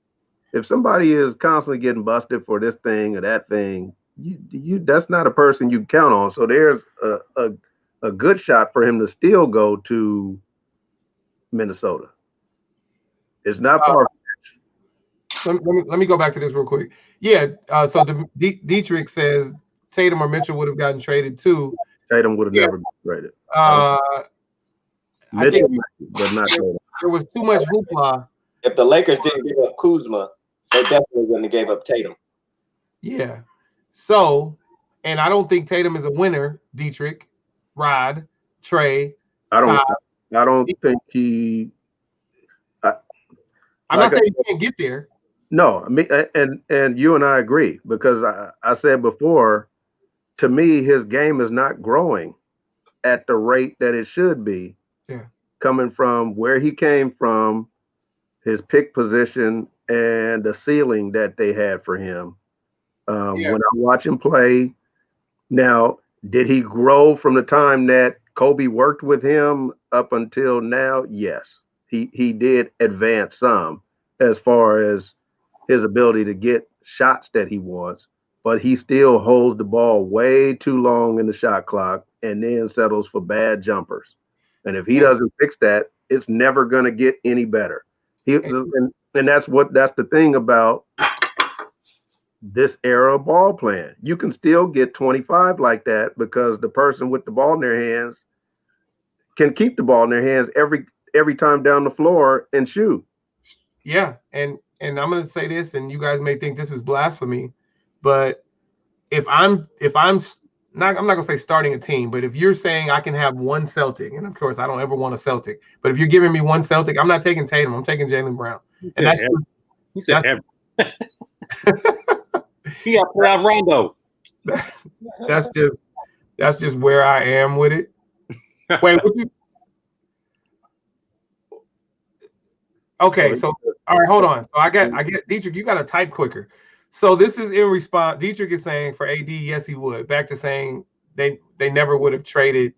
S3: If somebody is constantly getting busted for this thing or that thing, you that's not a person you can count on. So there's a good shot for him to still go to Minnesota. It's not far.
S1: let me go back to this real quick. Yeah. So Dietrich says Tatum or Mitchell would have gotten traded too.
S3: Tatum would have never been traded.
S1: Mitchell,
S3: but not Tatum.
S1: There was too much hoopla.
S2: If the Lakers didn't give up Kuzma, they definitely wouldn't have gave up Tatum.
S1: Yeah. So, and I don't think Tatum is a winner. Dietrich, Rod, Trey.
S3: I don't think he.
S1: I'm not saying he can't get there.
S3: No, I mean, and you and I agree, because I said before, to me, his game is not growing at the rate that it should be.
S1: Yeah.
S3: Coming from where he came from, his pick position, and the ceiling that they had for him. When I watch him play, now, did he grow from the time that Kobe worked with him up until now? Yes, he did advance some as far as his ability to get shots that he wants, but he still holds the ball way too long in the shot clock and then settles for bad jumpers. And if he doesn't fix that, it's never going to get any better. And that's the thing about this era of ball playing. You can still get 25 like that because the person with the ball in their hands can keep the ball in their hands every time down the floor and shoot.
S1: Yeah, and I'm going to say this, and you guys may think this is blasphemy, but I'm not going to say starting a team, but if you're saying I can have one Celtic, and of course I don't ever want a Celtic, but if you're giving me one Celtic, I'm not taking Tatum, I'm taking Jaylen Brown. And that's
S5: he said ever. He got to put out Rondo.
S1: That's just where I am with it. Wait, okay, so all right, hold on. So I get Dietrich, you got to type quicker. So this is in response. Dietrich is saying for AD, yes, he would. Back to saying they never would have traded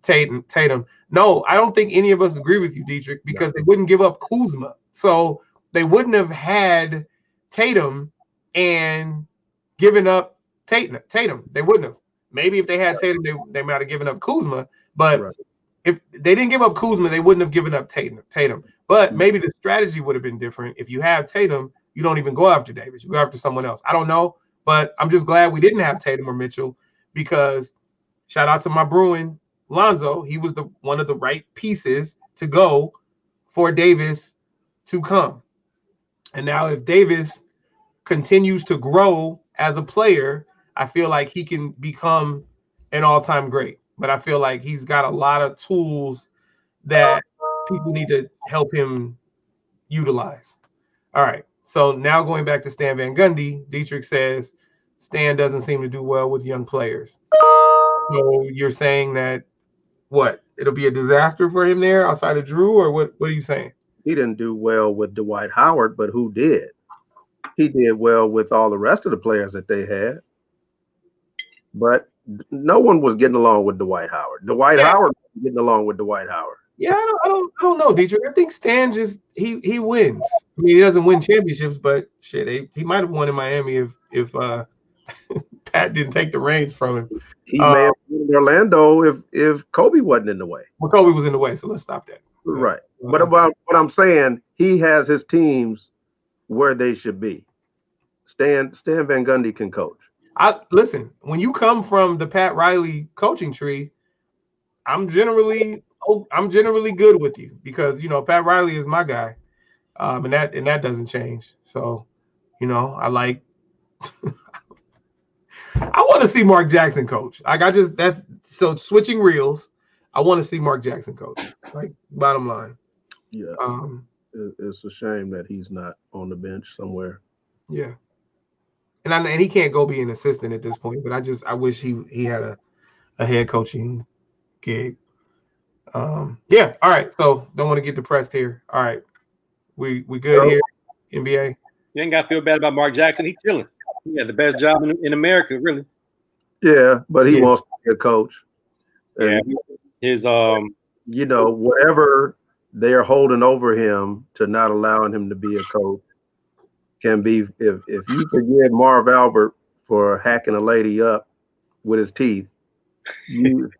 S1: Tatum. No, I don't think any of us agree with you, Dietrich, because they wouldn't give up Kuzma. So they wouldn't have had Tatum and given up Tatum. They wouldn't have. Maybe if they had Tatum, they might have given up Kuzma. But if they didn't give up Kuzma, they wouldn't have given up Tatum. But maybe the strategy would have been different. If you have Tatum, you don't even go after Davis. You go after someone else. I don't know, but I'm just glad we didn't have Tatum or Mitchell, because shout out to my Bruin, Lonzo. He was one of the right pieces to go for Davis to come. And now if Davis continues to grow as a player, I feel like he can become an all-time great. But I feel like he's got a lot of tools that people need to help him utilize. All right. So now going back to Stan Van Gundy, Dietrich says Stan doesn't seem to do well with young players. So you're saying that it'll be a disaster for him there outside of Drew, or what are you saying?
S3: He didn't do well with Dwight Howard, but who did? He did well with all the rest of the players that they had. But no one was getting along with Dwight Howard. Howard was getting along with Dwight Howard.
S1: Yeah, I don't know, Dietrich. I think Stan just he wins. I mean, he doesn't win championships, but shit, he might have won in Miami if Pat didn't take the reins from him.
S3: He may have won in Orlando if Kobe wasn't in the way.
S1: Well, Kobe was in the way, so let's stop that.
S3: Right. But about what I'm saying, he has his teams where they should be. Stan Van Gundy can coach.
S1: Listen, when you come from the Pat Riley coaching tree, I'm generally good with you, because Pat Riley is my guy, and that doesn't change. So, I like. I want to see Mark Jackson coach. Switching reels. I want to see Mark Jackson coach. Like, bottom line.
S3: Yeah. It's a shame that he's not on the bench somewhere.
S1: Yeah. And he can't go be an assistant at this point, but I wish he had a head coaching gig. Yeah. All right. So don't want to get depressed here. All right. We good here, NBA?
S5: You ain't got to feel bad about Mark Jackson. He's chilling. He had the best job in America, really.
S3: Yeah, but he wants to be a coach.
S5: Yeah. His
S3: whatever they're holding over him to not allowing him to be a coach can be, if you forgive Marv Albert for hacking a lady up with his teeth, you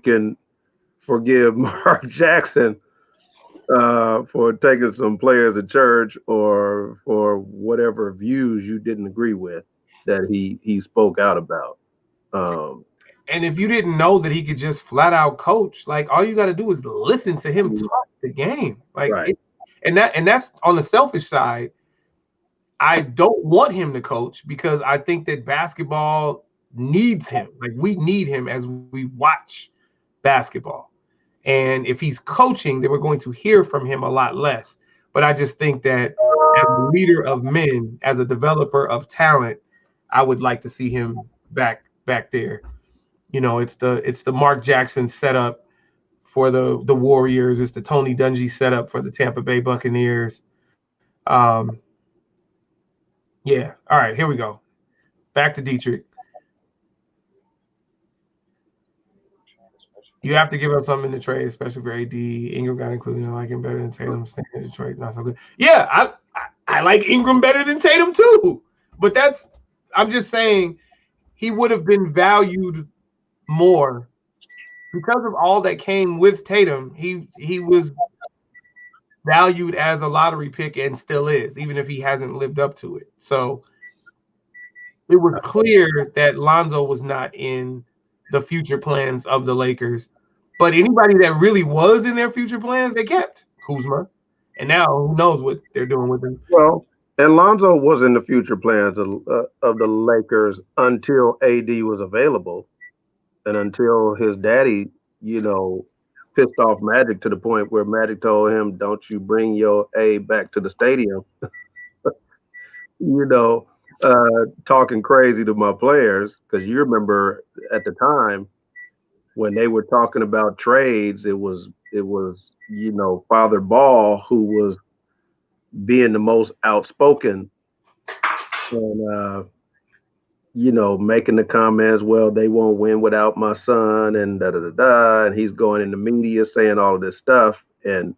S3: can forgive Mark Jackson for taking some players to church or for whatever views you didn't agree with that he spoke out about.
S1: And if you didn't know that he could just flat out coach, like all you got to do is listen to him talk the game. Like,
S3: right.
S1: And that's on the selfish side. I don't want him to coach because I think that basketball needs him. Like we need him as we watch basketball. And if he's coaching, then we're going to hear from him a lot less. But I just think that as a leader of men, as a developer of talent, I would like to see him back there. You know, it's the Mark Jackson setup for the Warriors. It's the Tony Dungy setup for the Tampa Bay Buccaneers. Yeah. All right, here we go. Back to Dietrich. You have to give up something in the trade, especially for AD. Ingram got included. I like him better than Tatum. Staying in Detroit, not so good. Yeah, I like Ingram better than Tatum too. But I'm just saying he would have been valued more because of all that came with Tatum. He was valued as a lottery pick and still is, even if he hasn't lived up to it. So it was clear that Lonzo was not in the future plans of the Lakers. But anybody that really was in their future plans, they kept Kuzma. And now who knows what they're doing with him.
S3: Well, and Lonzo was in the future plans of the Lakers until AD was available and until his daddy, pissed off Magic to the point where Magic told him, don't you bring your A back to the stadium, talking crazy to my players. Because you remember at the time when they were talking about trades, it was Father Ball who was being the most outspoken and making the comments, well, they won't win without my son and and he's going in the media saying all of this stuff. And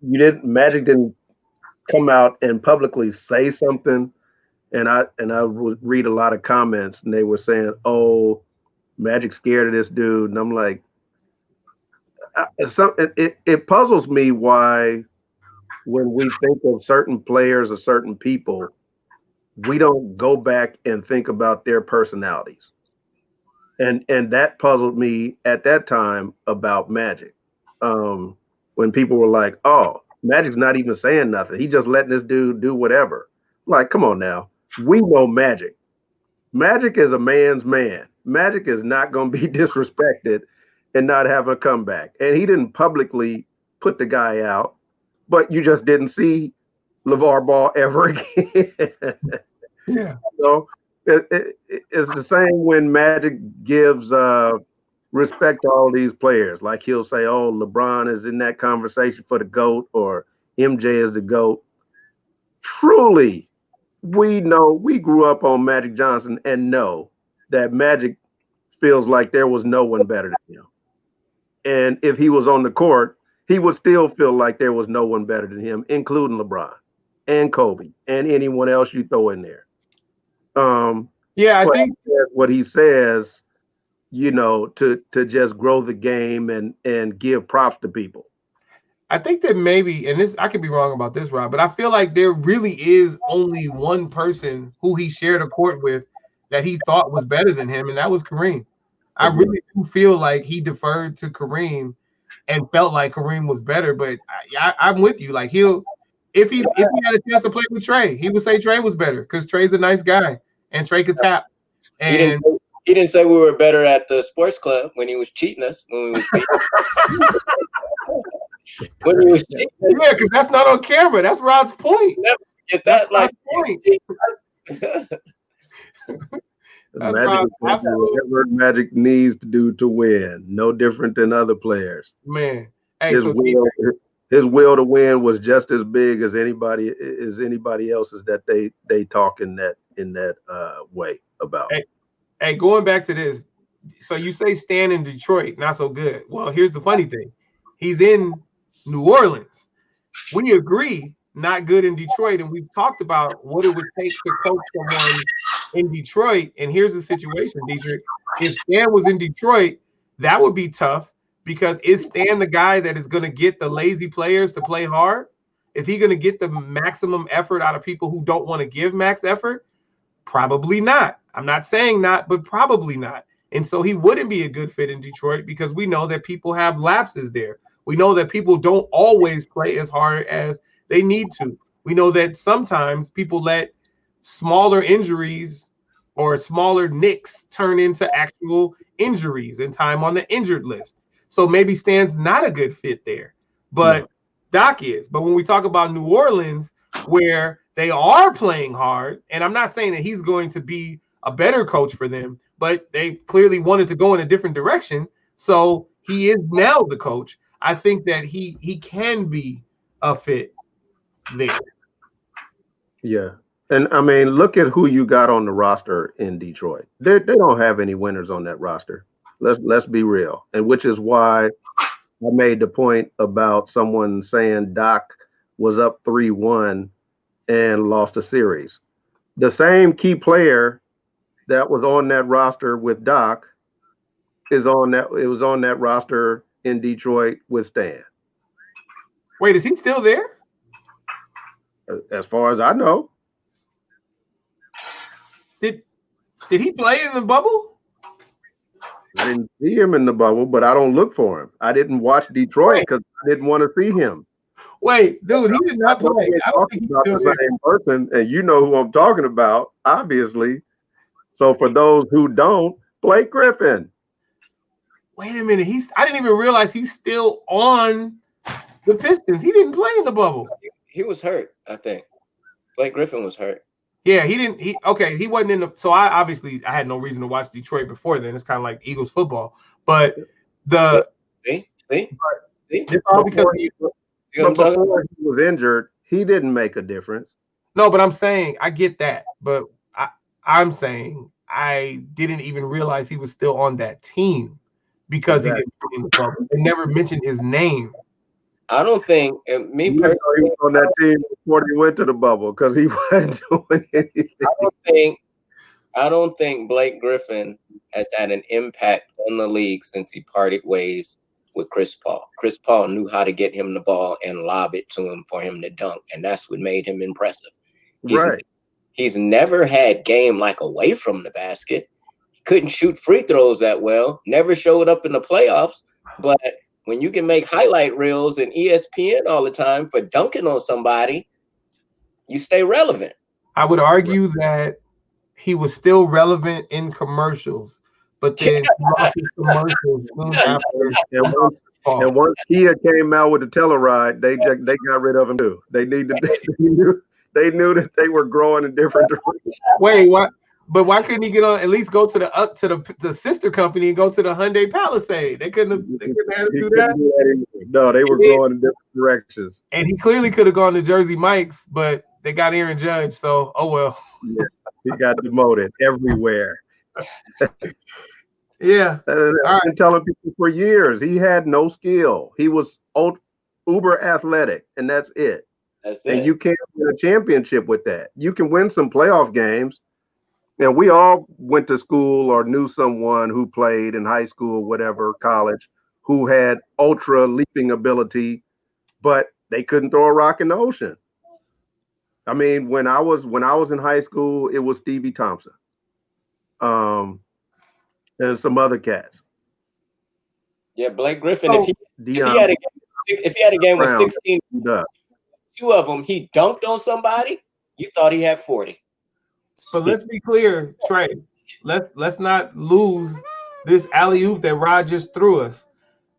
S3: Magic didn't come out and publicly say something. And I would read a lot of comments and they were saying, oh, Magic scared of this dude. And I'm like, it puzzles me why when we think of certain players or certain people, we don't go back and think about their personalities. And that puzzled me at that time about Magic. When people were like, oh, Magic's not even saying nothing. He just letting this dude do whatever. Like, come on now. We know Magic. Magic is a man's man. Magic is not going to be disrespected and not have a comeback. And he didn't publicly put the guy out, but you just didn't see LeVar Ball ever again.
S1: Yeah.
S3: So it's the same when Magic gives respect to all these players. Like he'll say, oh, LeBron is in that conversation for the GOAT or MJ is the GOAT. Truly, we grew up on Magic Johnson and know that Magic feels like there was no one better than him. And if he was on the court, he would still feel like there was no one better than him, including LeBron and Kobe and anyone else you throw in there.
S1: I think
S3: what he says, to just grow the game and give props to people.
S1: I think that maybe, and this I could be wrong about this, Rob, but I feel like there really is only one person who he shared a court with that he thought was better than him, and that was Kareem. I really do feel like he deferred to Kareem and felt like Kareem was better. But I'm with you. Like if he had a chance to play with Trey, he would say Trey was better because Trey's a nice guy and Trey could tap. And
S2: he didn't say we were better at the sports club when he was cheating us when we was beating. When he was cheating us.
S1: Yeah, because that's not on camera. That's Rod's point.
S2: Never get that like
S1: point.
S3: Whatever Magic needs to do to win, no different than other players.
S1: Man,
S3: his will to win was just as big as anybody else's that they talk in that way about.
S1: Hey, going back to this, so you say Stan in Detroit, not so good. Well, here's the funny thing: he's in New Orleans. We agree, not good in Detroit, and we've talked about what it would take to coach someone in Detroit. And here's the situation, Dietrich. If Stan was in Detroit, that would be tough Because is Stan the guy that is going to get the lazy players to play hard? Is he going to get the maximum effort out of people who don't want to give max effort? Probably not. I'm not saying not, but probably not. And so he wouldn't be a good fit in Detroit because we know that people have lapses there. We know that people don't always play as hard as they need to. We know that sometimes people let smaller injuries or smaller nicks turn into actual injuries and time on the injured list. So maybe Stan's not a good fit there, but Doc is. But when we talk about New Orleans, where they are playing hard, and I'm not saying that he's going to be a better coach for them, but they clearly wanted to go in a different direction. So he is now the coach. I think that he can be a fit there.
S3: Yeah. And I mean, look at who you got on the roster in Detroit. They don't have any winners on that roster. Let's be real. And which is why I made the point about someone saying Doc was up 3-1 and lost a series. The same key player that was on that roster with Doc was on that roster in Detroit with Stan.
S1: Wait, is he still there?
S3: As far as I know.
S1: Did he play in the bubble?
S3: I didn't see him in the bubble, but I don't look for him. I didn't watch Detroit because I didn't want to see him.
S1: Wait, dude, he did not play. I don't think he's still
S3: the same person, and you know who I'm talking about, obviously. So for those who don't, Blake Griffin.
S1: Wait a minute. I didn't even realize he's still on the Pistons. He didn't play in the bubble.
S2: He was hurt, I think. Blake Griffin was hurt.
S1: Yeah, he didn't. He wasn't in the. So I had no reason to watch Detroit before then. It's kind of like Eagles football, but
S2: see,
S1: it's all because
S3: before he was injured, he didn't make a difference.
S1: No, but I'm saying I get that, but I'm saying I didn't even realize he was still on that team because he didn't play in the bubble. They never mentioned his name.
S2: I don't think, me personally,
S3: he was on that team before he went to the bubble because he wasn't doing anything.
S2: I don't think Blake Griffin has had an impact on the league since he parted ways with Chris Paul. Chris Paul knew how to get him the ball and lob it to him for him to dunk, and that's what made him impressive. He's never had game like away from the basket. He couldn't shoot free throws that well, never showed up in the playoffs, but when you can make highlight reels and ESPN all the time for dunking on somebody, you stay relevant.
S1: I would argue that he was still relevant in commercials, but then commercials soon after.
S3: And once Kia came out with the Telluride, they got rid of him too. They knew that they were growing in different directions.
S1: Wait, what? But why couldn't he get on? At least go to the sister company and go to the Hyundai Palisade. They couldn't have to do that.
S3: No, they were going in different directions.
S1: And he clearly could have gone to Jersey Mike's, but they got Aaron Judge. So, oh well.
S3: Yeah, he got demoted everywhere.
S1: Yeah,
S3: I've been telling people for years he had no skill. He was uber athletic, and that's it. And you can't win a championship with that. You can win some playoff games. And we all went to school or knew someone who played in high school, whatever, college, who had ultra leaping ability, but they couldn't throw a rock in the ocean. I mean, when I was in high school, it was Stevie Thompson, and some other cats.
S2: Yeah, Blake Griffin. If he had a game with 16, 2 of them, he dunked on somebody. You thought he had 40.
S1: But let's be clear, Trey. Let's not lose this alley-oop that Rod just threw us.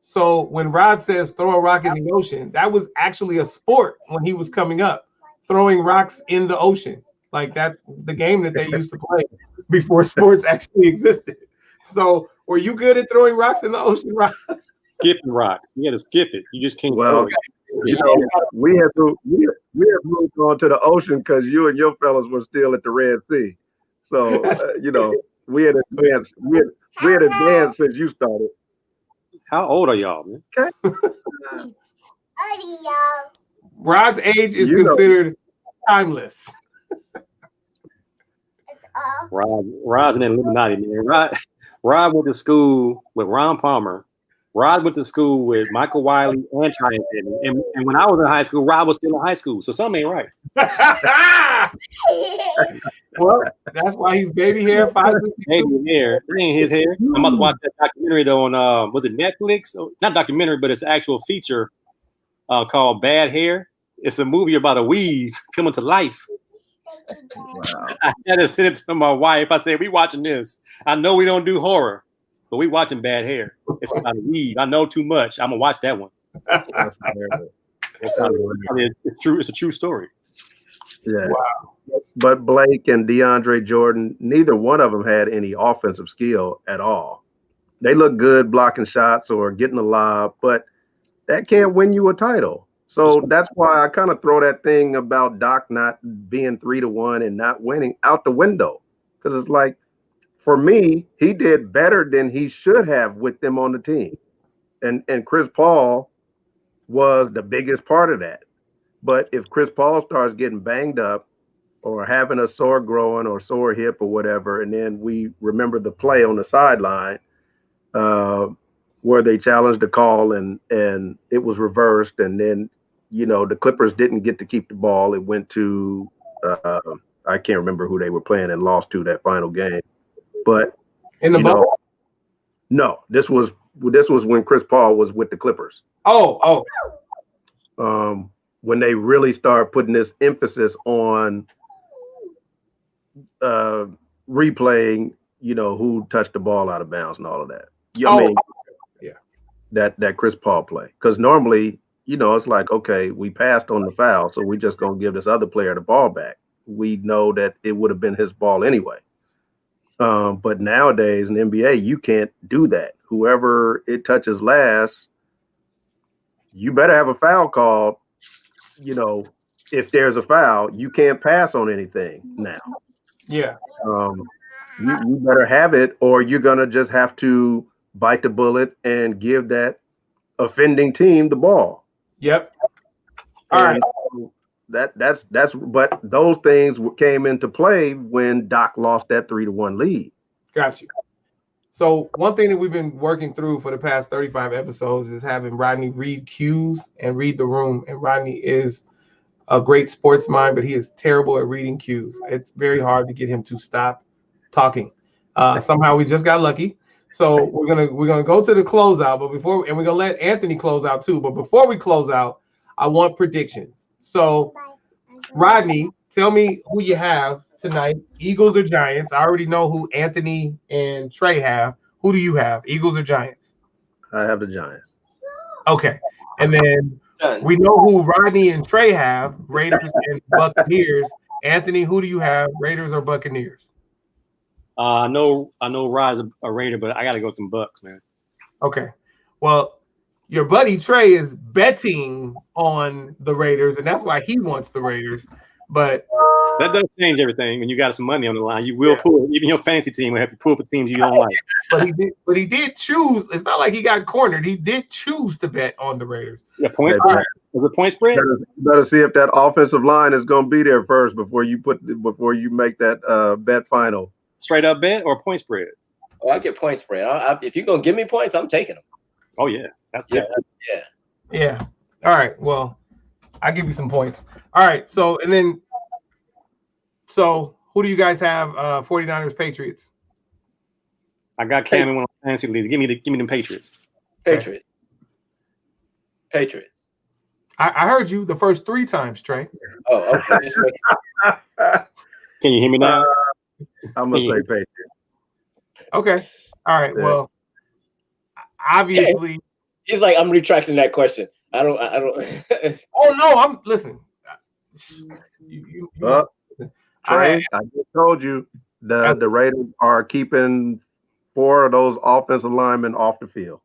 S1: So when Rod says throw a rock in the ocean, that was actually a sport when he was coming up, throwing rocks in the ocean. Like that's the game that they used to play before sports actually existed. So were you good at throwing rocks in the ocean, Rod?
S5: Skipping rocks. You got to skip it. You just can't.
S3: Well, you know, we have moved on to the ocean because you and your fellas were still at the Red Sea. So you know, we had advanced. We had advanced since you started.
S5: How old are y'all, man?
S3: Okay.
S1: Rod's age is considered timeless.
S5: Rod's an Illuminati, man. Rod went to school with Ron Palmer Rod went to school with Michael Wiley and Charlie Edmonds. And when I was in high school, Rod was still in high school. So something ain't right.
S1: Well, that's why he's baby hair 562.
S5: Baby hair. It ain't his hair. I'm about to watch that documentary though on was it Netflix? Not documentary, but it's an actual feature called Bad Hair. It's a movie about a weave coming to life.
S3: Wow.
S5: I had to send it to my wife. I said, we watching this. I know we don't do horror, but we watching Bad Hair. It's about a weave. I know too much. I'm gonna watch that one. It's true. It's a true story.
S3: Yeah.
S1: Wow.
S3: But Blake and DeAndre Jordan, neither one of them had any offensive skill at all. They look good blocking shots or getting a lob, but that can't win you a title. So that's why I kind of throw that thing about Doc not being 3-1 and not winning out the window. Because it's like, for me, he did better than he should have with them on the team. And Chris Paul was the biggest part of that. But if Chris Paul starts getting banged up or having a sore groin or sore hip or whatever, and then we remember the play on the sideline where they challenged the call and it was reversed, and then the Clippers didn't get to keep the ball. It went to I can't remember who they were playing and lost to that final game. But
S1: In the bubble?
S3: No, this was when Chris Paul was with the Clippers.
S1: Oh.
S3: When they really started putting this emphasis on replaying, who touched the ball out of bounds and all of that. I mean,
S1: yeah.
S3: That Chris Paul play. Because normally, it's like, okay, we passed on the foul, so we're just going to give this other player the ball back. We know that it would have been his ball anyway. But nowadays in the NBA, you can't do that. Whoever it touches last, you better have a foul called. If there's a foul, you can't pass on anything now.
S1: Yeah.
S3: You better have it, or you're gonna just have to bite the bullet and give that offending team the ball.
S1: Yep. All right.
S3: That's but those things came into play when Doc lost that 3-1 lead.
S1: Got you. So one thing that we've been working through for the past 35 episodes is having Rodney read cues and read the room. And Rodney is a great sports mind, but he is terrible at reading cues. It's very hard to get him to stop talking. Somehow we just got lucky. So we're gonna go to the closeout, but we're gonna let Anthony close out too. But before we close out, I want predictions. So Rodney, tell me who you have tonight. Eagles or Giants? I already know who Anthony and Trey have. Who do you have? Eagles or Giants?
S3: I have the Giants.
S1: Okay. And then we know who Rodney and Trey have, Raiders and Buccaneers. Anthony, who do you have, Raiders or Buccaneers?
S5: I know Rod's a Raider, but I got to go with them Bucks, man.
S1: Okay. Well, your buddy Trey is betting on the Raiders, and that's why he wants the Raiders. But
S5: that does change everything when you got some money on the line. You will pull, even your fantasy team will have to pull for teams you don't like.
S1: But he did choose. It's not like he got cornered. He did choose to bet on the Raiders.
S5: Yeah, point spread. Was it point spread?
S3: Better see if that offensive line is going to be there first before you make that bet final.
S5: Straight up bet or point spread?
S2: Oh, I get point spread. If you're gonna give me points, I'm taking them.
S5: Oh yeah, that's different.
S1: Yeah. All right. Well, I'll give you some points. All right. So who do you guys have? 49ers, Patriots.
S5: I got Cam in one of the fantasy leagues. Give me them Patriots.
S2: Patriots.
S1: I heard you the first 3 times, Trey.
S2: Oh, okay.
S5: Can you hear me now?
S3: I'm gonna say Patriots.
S1: Okay. All right. Yeah. Well, obviously,
S2: he's like, I'm retracting that question. I don't.
S1: Oh no, listen.
S3: Trey, I just told you the Raiders are keeping 4 of those offensive linemen off the field.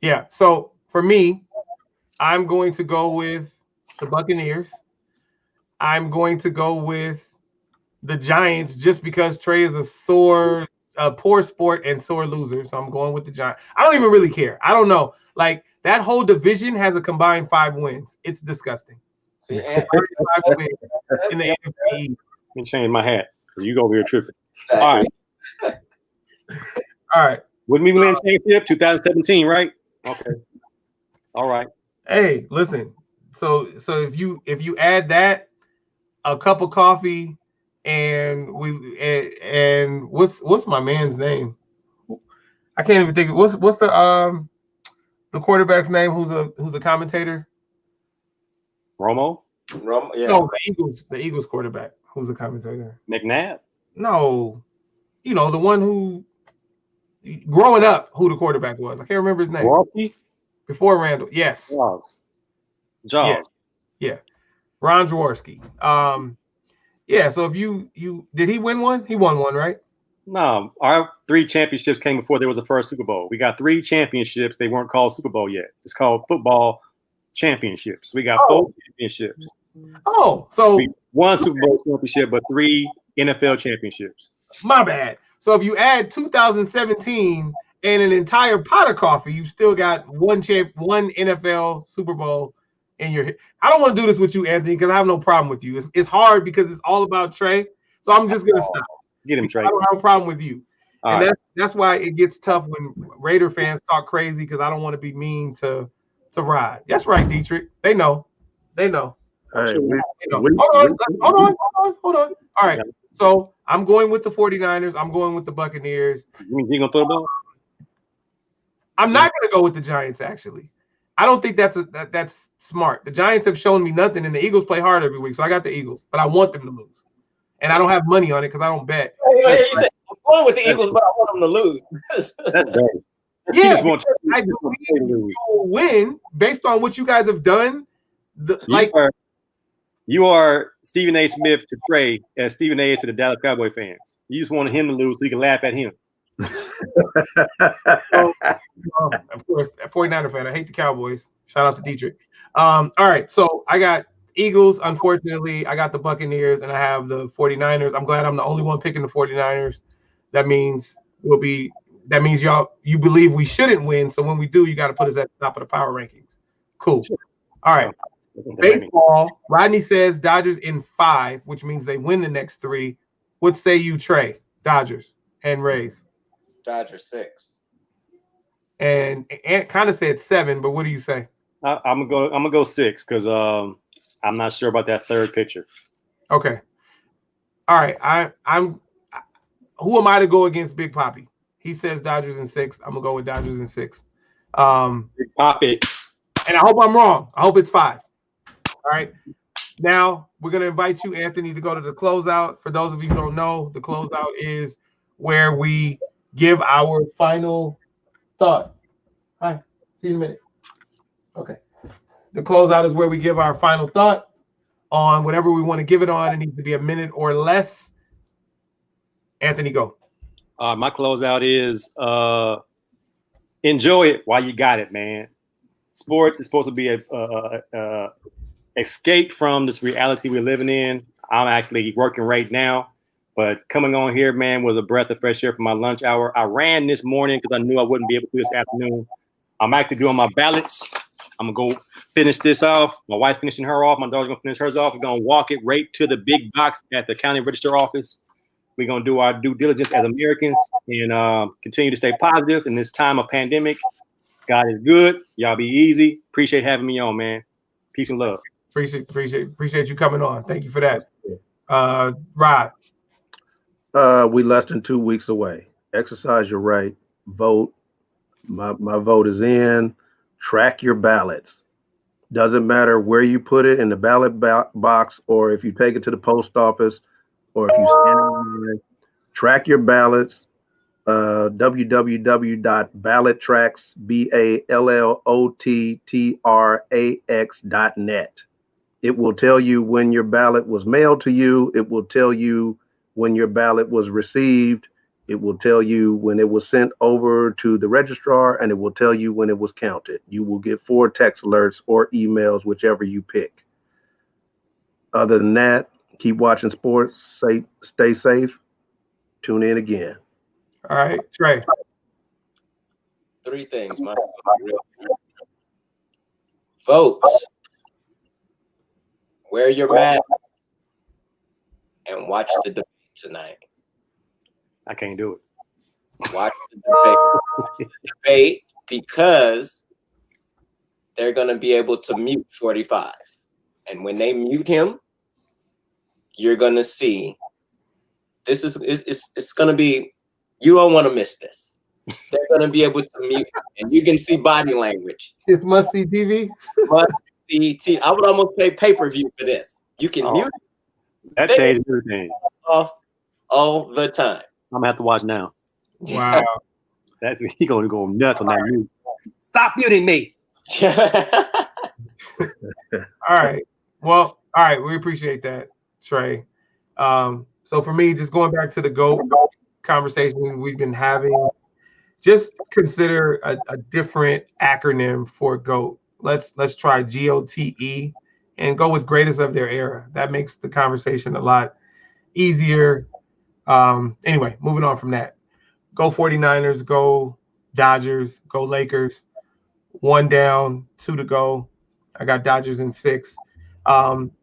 S1: Yeah. So for me, I'm going to go with the Buccaneers. I'm going to go with the Giants just because Trey is a poor sport and sore loser. So I'm going with the Giants. I don't even really care. I don't know. Like, that whole division has a combined 5 wins. It's disgusting.
S2: See,
S1: 5 wins in the NFC.
S5: Let me change my hat. You go over here tripping.
S2: Exactly.
S1: All right.
S5: When we win championship, 2017, right? Okay. All right.
S1: Hey, listen. So if you add that, a cup of coffee, and what's my man's name? I can't even think. What's the quarterback's name? Who's a commentator?
S5: Romo?
S2: Yeah.
S1: No, the Eagles quarterback. Who's a commentator?
S5: McNabb?
S1: No, the one who growing up, who the quarterback was. I can't remember his name.
S5: Jaworski?
S1: Before Randall. Yes.
S5: Jaws.
S1: Yeah. Ron Jaworski. Yeah. So if you did he win one? He won one, right?
S5: No, our 3 championships came before there was the first Super Bowl. We got 3 championships. They weren't called Super Bowl yet. It's called football championships. We got 4 championships.
S1: Oh, so
S5: 1 Super Bowl championship, but 3 NFL championships.
S1: My bad. So if you add 2017 and an entire pot of coffee, you still got one NFL Super Bowl in your head. I don't want to do this with you, Anthony, because I have no problem with you. It's hard because it's all about Trey. So I'm just gonna stop.
S5: Get him, Trey.
S1: I don't have a problem with you.
S5: All
S1: and
S5: right.
S1: that's why it gets tough when Raider fans talk crazy, because I don't want to be mean to Rod. That's right, Dietrich. They know.
S3: Hey,
S1: Hold on. All right. So I'm going with the 49ers. I'm going with the Buccaneers.
S5: You gonna throw the ball?
S1: I'm not going to go with the Giants, actually. I don't think that's smart. The Giants have shown me nothing, and the Eagles play hard every week, so I got the Eagles. But I want them to lose. And I don't have money on it because I don't bet.
S2: You said, I'm going with the Eagles, but I want them to lose.
S5: That's bad.
S1: Yeah, I believe you will win based on what you guys have done.
S5: You are Stephen A. Smith to Trey as Stephen A. is to the Dallas Cowboy fans. You just wanted him to lose so you can laugh at him.
S1: Of course, a 49er fan. I hate the Cowboys. Shout out to Dietrich. All right, so I got Eagles. Unfortunately, I got the Buccaneers, and I have the 49ers. I'm glad I'm the only one picking the 49ers. That means you believe we shouldn't win. So when we do, you got to put us at the top of the power rankings. Cool. All right. Baseball. Rodney says Dodgers in 5, which means they win the next 3. What say you, Trey? Dodgers and Rays.
S2: Dodgers 6.
S1: And Ant kind of said 7, but what do you say?
S5: I'm gonna go 6 because I'm not sure about that third pitcher.
S1: Okay. All right. I'm. Who am I to go against Big Poppy? He says Dodgers in 6. I'm gonna go with Dodgers in 6.
S5: Big Poppy.
S1: And I hope I'm wrong. I hope it's 5. All right. Now we're gonna invite you, Anthony, to go to the closeout. For those of you who don't know, the closeout is where we give our final thought. Hi. See you in a minute. Okay. The closeout is where we give our final thought on whatever we want to give it on. It needs to be a minute or less. Anthony, go.
S5: My closeout is enjoy it while you got it, man. Sports is supposed to be a escape from this reality we're living in. I'm actually working right now, but coming on here, man, was a breath of fresh air for my lunch hour. I ran this morning because I knew I wouldn't be able to this afternoon. I'm actually doing my ballots. I'm going to go finish this off. My wife's finishing her off. My daughter's going to finish hers off. We're going to walk it right to the big box at the county register office. We're going to do our due diligence as Americans and continue to stay positive in this time of pandemic. God is good. Y'all be easy. Appreciate having me on, man. Peace and love.
S1: Appreciate you coming on. Thank you for that. Rod.
S3: We less than 2 weeks away. Exercise your right. Vote. My vote is in. Track your ballots. Doesn't matter where you put it in the ballot box or if you take it to the post office or if you stand in line. Track your ballots. www.ballottrax.net. It will tell you when your ballot was mailed to you. It will tell you when your ballot was received. It will tell you when it was sent over to the registrar, and it will tell you when it was counted. You will get 4 text alerts or emails, whichever you pick. Other than that, keep watching sports. Stay safe. Tune in again.
S1: All right, Trey.
S2: 3 things, man. Vote. Wear your mask. And watch the debate tonight.
S5: I can't do it.
S2: Watch the debate because they're going to be able to mute 45. And when they mute him, you're going to see this is it's going to be, you don't want to miss this. They're going to be able to mute, and you can see body language.
S1: It's must see TV.
S2: Must see TV. I would almost pay pay-per-view for this. You can mute
S5: that changed everything
S2: off all the time.
S5: I'm gonna have to watch now.
S1: Wow.
S5: That's he gonna go nuts on that mute. Stop muting me.
S1: All right. Well, all right. We appreciate that, Trey. So for me, just going back to the GOAT conversation we've been having, just consider a different acronym for GOAT. Let's try GOTE and go with greatest of their era. That makes the conversation a lot easier. Anyway, moving on from that. Go 49ers, go Dodgers, go Lakers. 1 down, 2 to go. I got Dodgers in 6.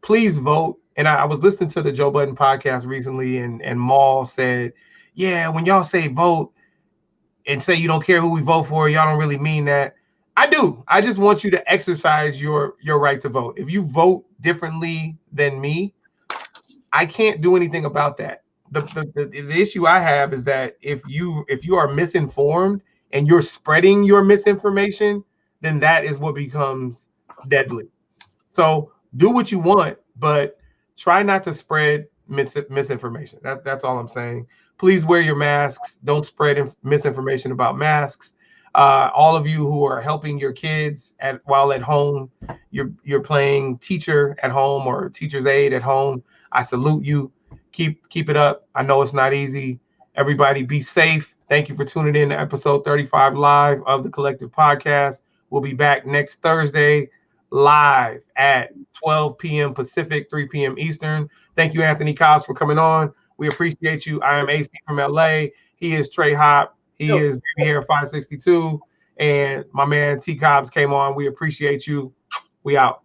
S1: Please vote. And I was listening to the Joe Budden podcast recently, and Maul said, yeah, when y'all say vote and say you don't care who we vote for, y'all don't really mean that. I do. I just want you to exercise your right to vote. If you vote differently than me, I can't do anything about that. The issue I have is that if you are misinformed and you're spreading your misinformation, then that is what becomes deadly. So do what you want, but try not to spread misinformation. That's all I'm saying. Please wear your masks. Don't spread misinformation about masks. All of you who are helping your kids while at home, you're playing teacher at home or teacher's aide at home. I salute you. Keep it up. I know it's not easy. Everybody be safe. Thank you for tuning in to episode 35 live of the Collective Podcast. We'll be back next Thursday live at 12 p.m. Pacific, 3 p.m. Eastern. Thank you, Anthony Cobbs, for coming on. We appreciate you. I am AC from LA. He is Trey Hop. He is Baby Hair 562. And my man T Cobbs came on. We appreciate you. We out.